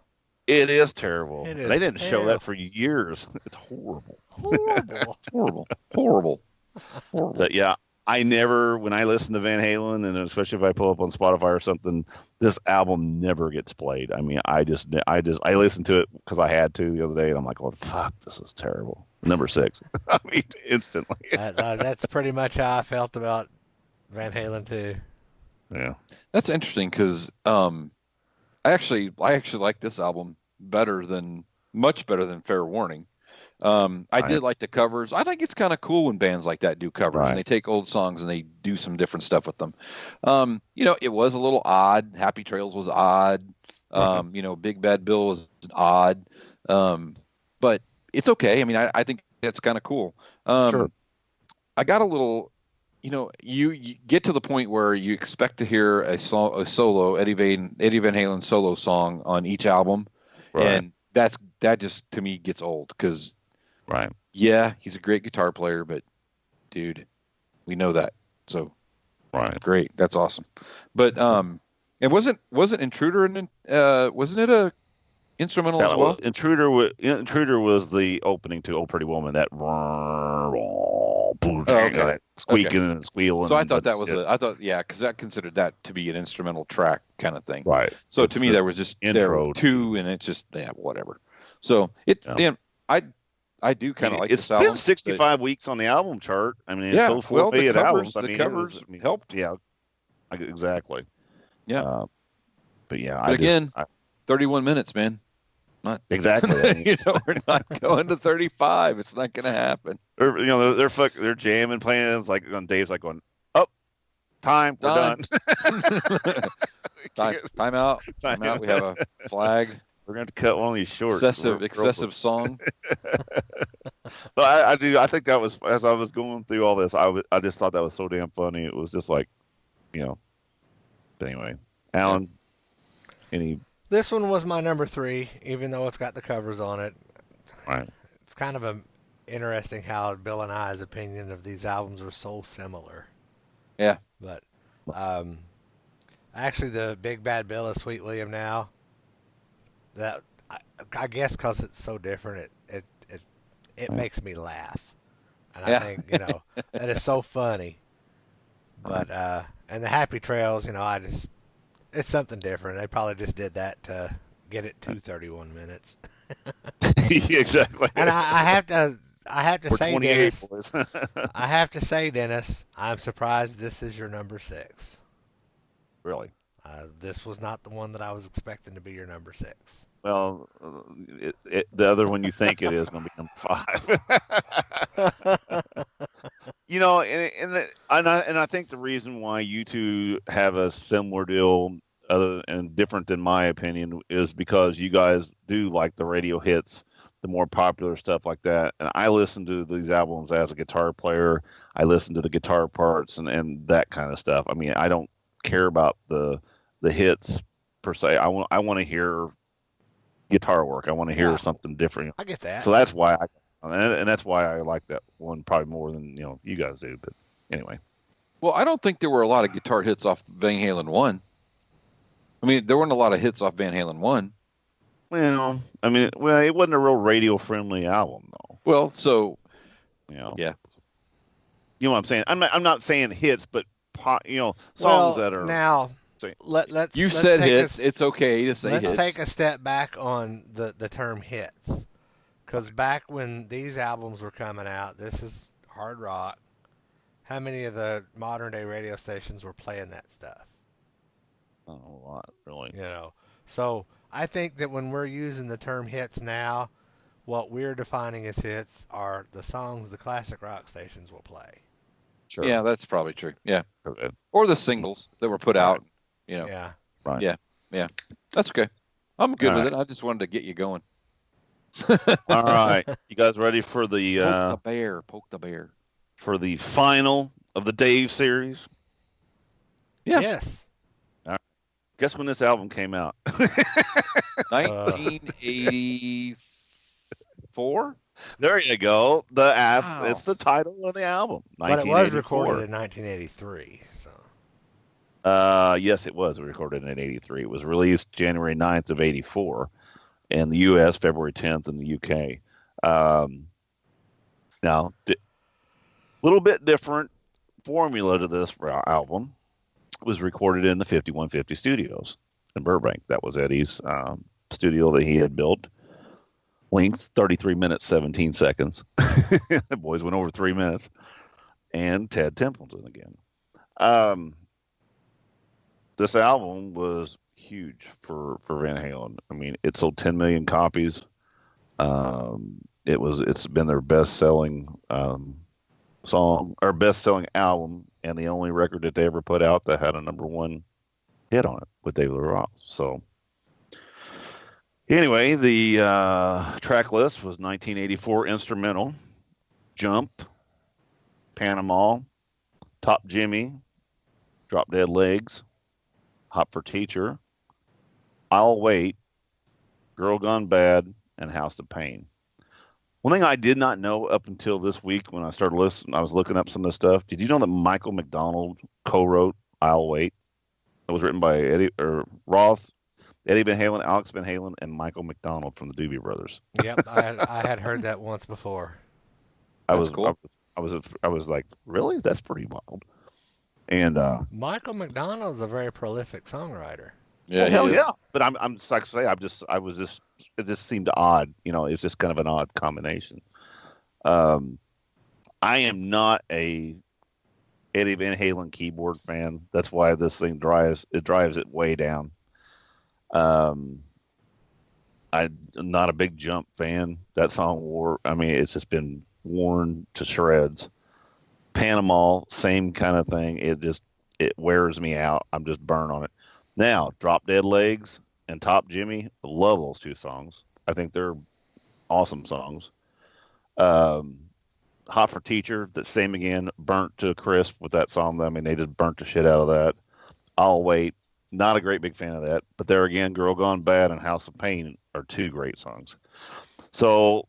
It is terrible. It is They didn't show terrible. that for years. It's horrible. Horrible. Horrible. But yeah, I never, when I listen to Van Halen, and especially if I pull up on Spotify or something, this album never gets played. I mean, I listened to it because I had to the other day, and I'm like, oh, fuck, this is terrible. Number 6. I mean, instantly. That's pretty much how I felt about Van Halen too. Yeah. That's interesting because I actually like this album much better than Fair Warning. I did like the covers. I think it's kind of cool when bands like that do covers, Right. and they take old songs and they do some different stuff with them. It was a little odd. Happy Trails was odd. Big Bad Bill was odd. But it's okay. I mean, I think that's kind of cool. Sure. I got a little, you get to the point where you expect to hear a solo Eddie Van Halen solo song on each album, Right. and that just to me gets old because. Right. Yeah, he's a great guitar player, but dude, we know that. So Right. great. That's awesome. But it wasn't Intruder and wasn't it a instrumental as well? Intruder was the opening to Old Pretty Woman. That Okay. squeaking and squealing. So I thought that was because I considered that to be an instrumental track kind of thing. right. So It's to me, the there was just intro. 2, and it's just whatever. So I do kind of like it's this album. been 65 weeks on the album chart. I mean, Yeah, it's sold 4 million albums. I the mean, covers helped. Yeah, exactly. Yeah. But yeah, But again, 31 minutes, man. exactly. I mean, We're not going to 35. It's not going to happen. they're jamming, playing. It's like Dave's like going, oh, time, we're done. Time out. We have a flag. We're going to cut one of these short. Excessive song. But I do. I think that was, as I was going through all this, I just thought that was so damn funny. It was just like, But anyway, Alan, This one was my number 3, even though it's got the covers on it. Right. It's kind of interesting how Bill and I's opinion of these albums are so similar. Yeah. But actually, the Big Bad Bill of Sweet William Now, that I guess because it's so different, it makes me laugh, and I think that is so funny. But and the Happy Trails, it's something different. They probably just did that to get it to 31 minutes. Exactly. And I have to say, 28, Dennis, boys. I have to say, Dennis, I'm surprised this is your number 6. Really? This was not the one that I was expecting to be your number 6. Well, the other one you think it is going to be number 5. And I think the reason why you two have a similar deal, other and different than my opinion, is because you guys do like the radio hits, the more popular stuff like that. And I listen to these albums as a guitar player. I listen to the guitar parts and that kind of stuff. I mean, I don't care about the hits per se. I want to hear guitar work. I want to hear something different. I get that. So that's why that's why I like that one probably more than you guys do. But anyway. Well, I don't think there were a lot of guitar hits off Van Halen 1. I mean, there weren't a lot of hits off Van Halen 1. Well, it wasn't a real radio-friendly album, though. Well, so yeah, you know what I'm saying. I'm not saying hits, but songs that are now. Let's said take hits. It's okay to say let's hits. take a step back on the term hits, because back when these albums were coming out, this is hard rock. How many of the modern day radio stations were playing that stuff? Not a lot, really. So I think that when we're using the term hits now, what we're defining as hits are the songs the classic rock stations will play. Sure. Yeah, that's probably true. Yeah. Okay. Or the singles that were put out. Yeah. Right. Yeah. That's okay. I'm good All with right. it. I just wanted to get you going. All right. You guys ready for the Poke the bear. for the final of the Dave series? Yeah. Yes. Guess when this album came out? 1984. There you go. Wow. It's the title of the album. But it was 1984. recorded in 1983. So. Yes, it was recorded in 83. It was released January 9th of 84 in the U.S., February 10th in the U.K. Now, a little bit different formula to this album. It was recorded in the 5150 studios in Burbank. That was Eddie's studio that he had built. Length 33 minutes 17 seconds. The boys went over 3 minutes. And Ted Templeton again. This album was huge for Van Halen. I mean, it sold 10 million copies. It's been their best-selling song or best-selling album, and the only record that they ever put out that had a #1 hit on it with David Lee Roth. So anyway, the track list was 1984 instrumental, Jump, Panama, Top Jimmy, Drop Dead Legs, Hot for Teacher, I'll Wait, Girl Gone Bad, and House of Pain. One thing I did not know up until this week when I started listening, I was looking up some of this stuff. Did you know that Michael McDonald co-wrote I'll Wait? It was written by Eddie Van Halen, Alex Van Halen, and Michael McDonald from the Doobie Brothers. Yep, I had heard that once before. Cool. I was like, really? That's pretty wild. And Michael McDonald's a very prolific songwriter. Yeah, hell yeah. But I'm like I say, it just seemed odd. You know, it's just kind of an odd combination. I am not a Eddie Van Halen keyboard fan. That's why this thing drives it way down. I'm not a big Jump fan. That song it's just been worn to shreds. Panama, same kind of thing. It wears me out. I'm just burned on it. Now, Drop Dead Legs and Top Jimmy, I love those two songs. I think they're awesome songs. Hot for Teacher, the same again, burnt to a crisp with that song. I mean, they just burnt the shit out of that. I'll Wait, not a great big fan of that. But there again, Girl Gone Bad and House of Pain are two great songs. So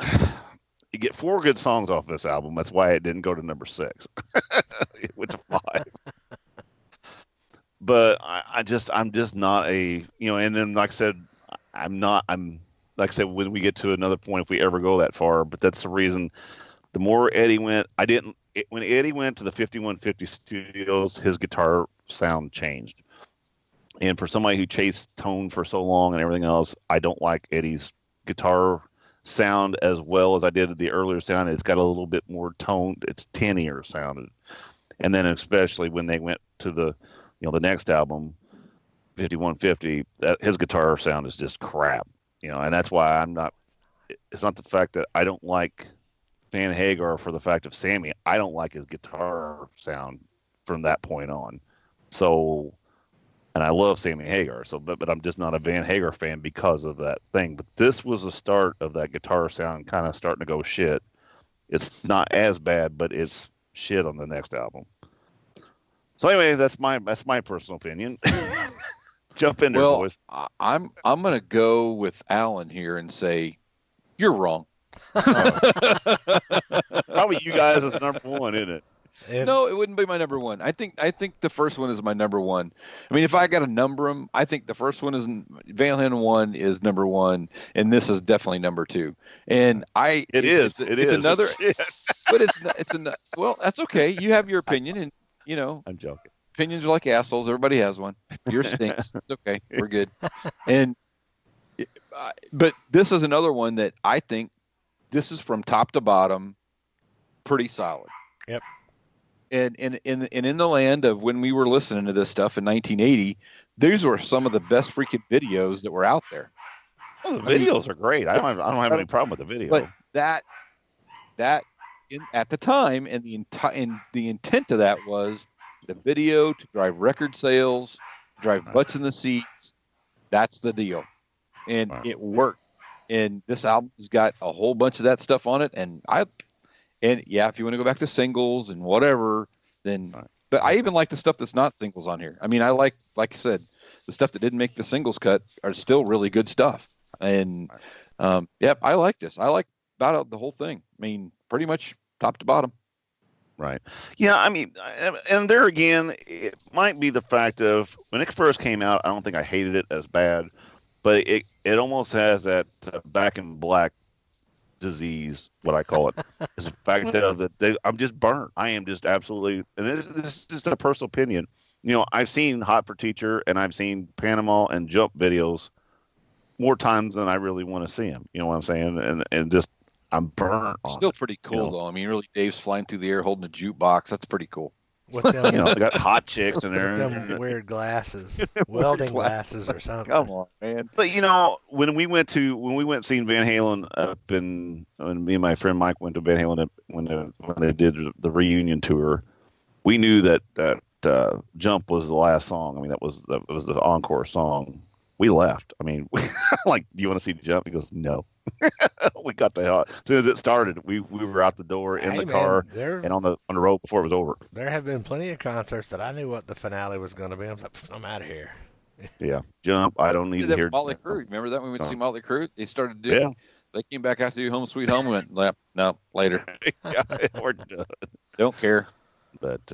you get 4 good songs off this album. That's why it didn't go to number 6. It went to 5. But I'm just not and then like I said, I'm like I said, when we get to another point, if we ever go that far, but that's the reason. The more Eddie went, when Eddie went to the 5150 studios, his guitar sound changed. And for somebody who chased tone for so long and everything else, I don't like Eddie's guitar sound as well as I did the earlier sound. It's got a little bit more tone. It's tinnier sounded. And then especially when they went to the next album, 5150, his guitar sound is just crap, and that's why it's not the fact that I don't like Van Hagar for the fact of Sammy. I don't like his guitar sound from that point on. So, and I love Sammy Hagar, but I'm just not a Van Hagar fan because of that thing. But this was the start of that guitar sound kind of starting to go shit. It's not as bad, but it's shit on the next album. So anyway, that's my personal opinion. Jump in there, boys. I'm gonna go with Alan here and say you're wrong. Probably you guys is #1, isn't it? No, it wouldn't be my #1. I think the first one is my #1. I mean, if I got to number them, I think the first one is Van Halen 1 is #1, and this is definitely #2. And it's another, but well, that's okay. You have your opinion, and I'm joking. Opinions are like assholes. Everybody has one. Yours stinks. It's okay. We're good. But this is another one that I think this is from top to bottom pretty solid. Yep. And in the land of when we were listening to this stuff in 1980, these were some of the best freaking videos that were out there. Oh, the videos are great. I don't have any problem with the video. But that at the time, and the intent of that was the video to drive record sales, drive butts in the seats. That's the deal. And it worked. And this album's got a whole bunch of that stuff on it. And yeah, if you want to go back to singles and whatever, then, but I even like the stuff that's not singles on here. I mean, I like I said, the stuff that didn't make the singles cut are still really good stuff. And, I like this. I like about the whole thing. I mean, pretty much top to bottom. Right. Yeah, I mean, and there again, it might be the fact of when it first came out, I don't think I hated it as bad, but it almost has that Back in Black disease, what I call it. It's the fact of that I'm just burnt. I am just absolutely, and this is just a personal opinion. You know, I've seen Hot for Teacher and I've seen Panama and Jump videos more times than I really want to see them. You know what I'm saying? And just I'm burnt. Still pretty cool though. I mean, really, Dave's flying through the air holding a jukebox. That's pretty cool. With them, they got hot chicks in there. With them weird glasses, welding glasses or something. Come on, man. But when we went seeing Van Halen up when me and my friend Mike went to Van Halen when they did the reunion tour, we knew that Jump was the last song. I mean, that was the encore song. We left. I mean, like, do you want to see Jump? He goes, no. We got the hell. As soon as it started, we were out the door in the car and on the road before it was over. There have been plenty of concerts that I knew what the finale was going to be. I was like, I'm out of here. Yeah, Jump. I don't need to hear. Motley Crue. Remember that when we went to see Motley Crue? They started doing. Yeah. They came back after do Home Sweet Home and went, no, later. Yeah, we're done. Don't care. But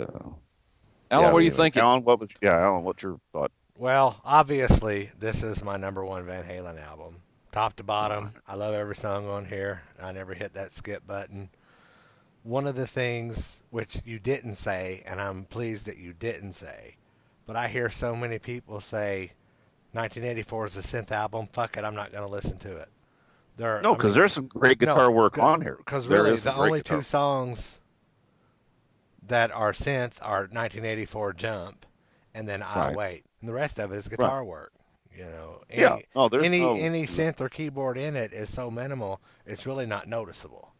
Alan, what do you think? Alan, what's your thought? Well, obviously, this is my number one Van Halen album. Top to bottom, I love every song on here. I never hit that skip button. One of the things which you didn't say, and I'm pleased that you didn't say, but I hear so many people say 1984 is a synth album. Fuck it, I'm not going to listen to it. Because there's some great guitar work on here. Because really, the only two songs that are synth are 1984 Jump and then I'll Wait. And the rest of it is guitar work. You know, any synth or keyboard in it is so minimal, it's really not noticeable.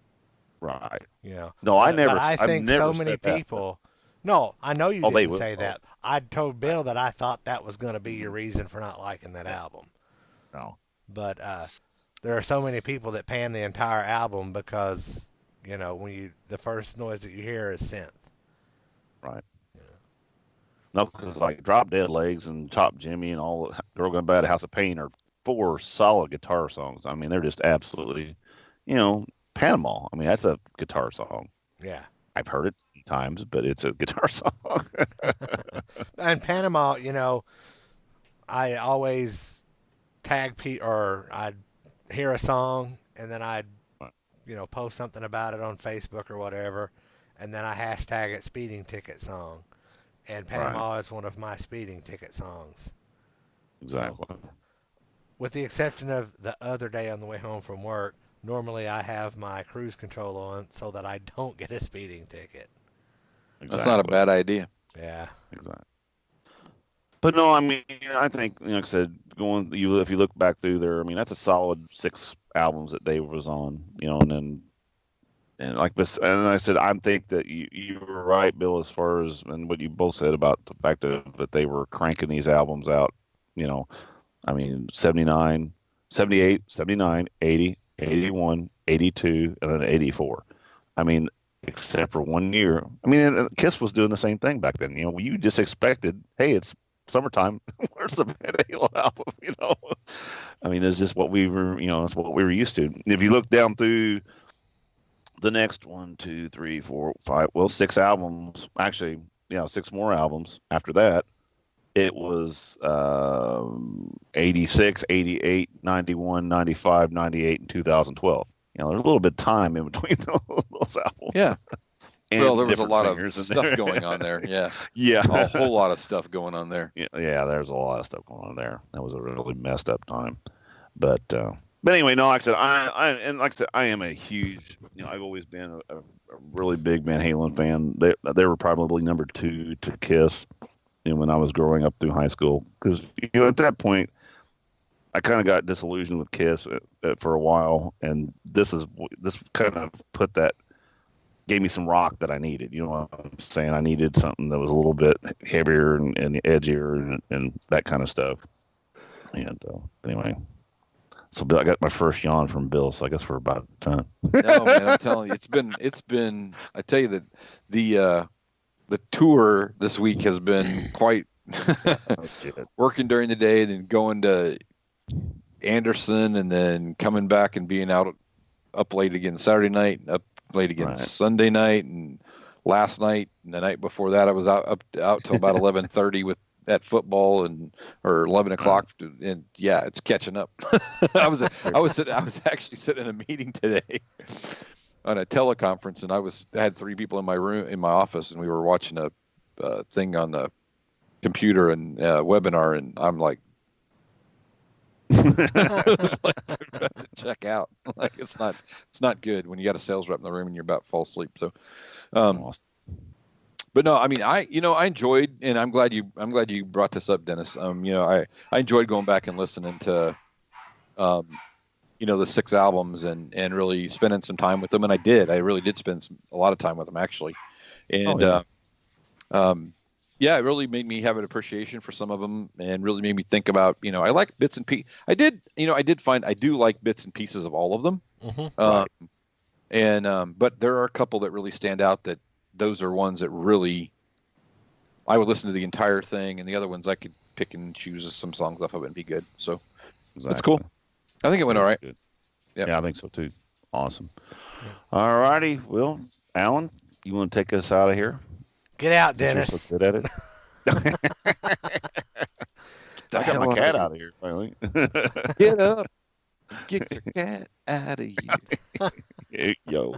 Right. You know. No, I never. But I think so many people. No, I know you didn't say that. I told Bill that I thought that was going to be your reason for not liking that album. No. But there are so many people that pan the entire album because when the first noise that you hear is synth. Right. No, because like Drop Dead Legs and Top Jimmy and all Girl Gone Bad, House of Pain are 4 solid guitar songs. I mean, they're just absolutely, Panama. I mean, that's a guitar song. Yeah. I've heard it times, but it's a guitar song. And Panama, I always tag or I'd hear a song and then I'd, post something about it on Facebook or whatever, and then I hashtag it speeding ticket song. And Panama is one of my speeding ticket songs. Exactly. So, with the exception of the other day on the way home from work, normally I have my cruise control on so that I don't get a speeding ticket. Exactly. That's not a bad idea. Yeah. Exactly. But no, I mean, I think, like I said, if you look back through there, I mean, that's a solid 6 albums that Dave was on, and like this, and I said, I think that you were right, Bill, as far as and what you both said about the fact that they were cranking these albums out. I mean, 79, 78, 79, 80, 81, 82, and then 84. I mean, except for 1 year. I mean, Kiss was doing the same thing back then. You just expected, hey, it's summertime. Where's the Van Halen album? I mean, it's just what we were. It's what we were used to. If you look down through the next 1, 2, 3, 4, 5, 6 albums, actually, 6 more albums after that, it was 86, 88, 91, 95, 98, and 2012. There's a little bit of time in between those albums. Yeah. Well, there was a lot of stuff going on there. Yeah. Yeah. A whole lot of stuff going on there. Yeah, there's a lot of stuff going on there. That was a really messed up time. But anyway, no, like I said, I am a huge, I've always been a really big Van Halen fan. They were probably number 2 to Kiss, when I was growing up through high school. Because, at that point, I kind of got disillusioned with Kiss for a while. And this kind of put that gave me some rock that I needed. You know what I'm saying? I needed something that was a little bit heavier and edgier and that kind of stuff. And anyway, so Bill, I got my first yawn from Bill, so I guess we're about done. No, man, I'm telling you, it's been. I tell you that the tour this week has been quite working during the day, and then going to Anderson, and then coming back and being up late again Saturday night, and up late again Sunday night, and last night and the night before that I was out till about 11:30 with at football or 11 o'clock, and yeah, it's catching up. I was actually sitting in a meeting today on a teleconference, and I had 3 people in my office, and we were watching a thing on the computer and webinar, and I'm like, it's like I'm about to check out. Like it's not good when you got a sales rep in the room and you're about to fall asleep. So, but no, I mean, I enjoyed, and I'm glad you brought this up, Dennis. I enjoyed going back and listening to, the 6 albums and really spending some time with them, and I really did spend a lot of time with them actually, and it really made me have an appreciation for some of them, and really made me think about, I like bits and pieces. I did find I do like bits and pieces of all of them. Mm-hmm. But there are a couple that really stand out, that those are ones that really, I would listen to the entire thing, and the other ones I could pick and choose some songs off of it and be good. So that's cool. I think it went all right. Yeah, I think so too. Awesome. All righty. Well, Alan, you want to take us out of here? Get out, Dennis. So good at it. I got my cat out of here finally. Get up. Get your cat out of here. Yo.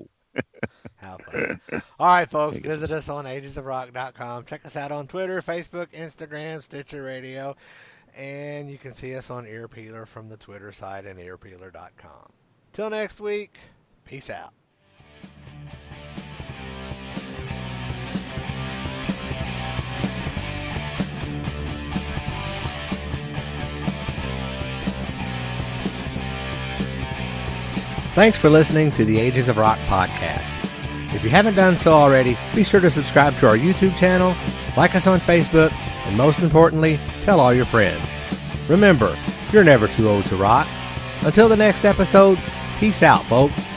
How fun. All right, folks, visit us on agesofrock.com. Check us out on Twitter, Facebook, Instagram, Stitcher Radio, and you can see us on Earpeeler from the Twitter site and earpeeler.com. Till next week, peace out. Thanks for listening to the Ages of Rock podcast. If you haven't done so already, be sure to subscribe to our YouTube channel, like us on Facebook, and most importantly, tell all your friends. Remember, you're never too old to rock. Until the next episode, peace out, folks.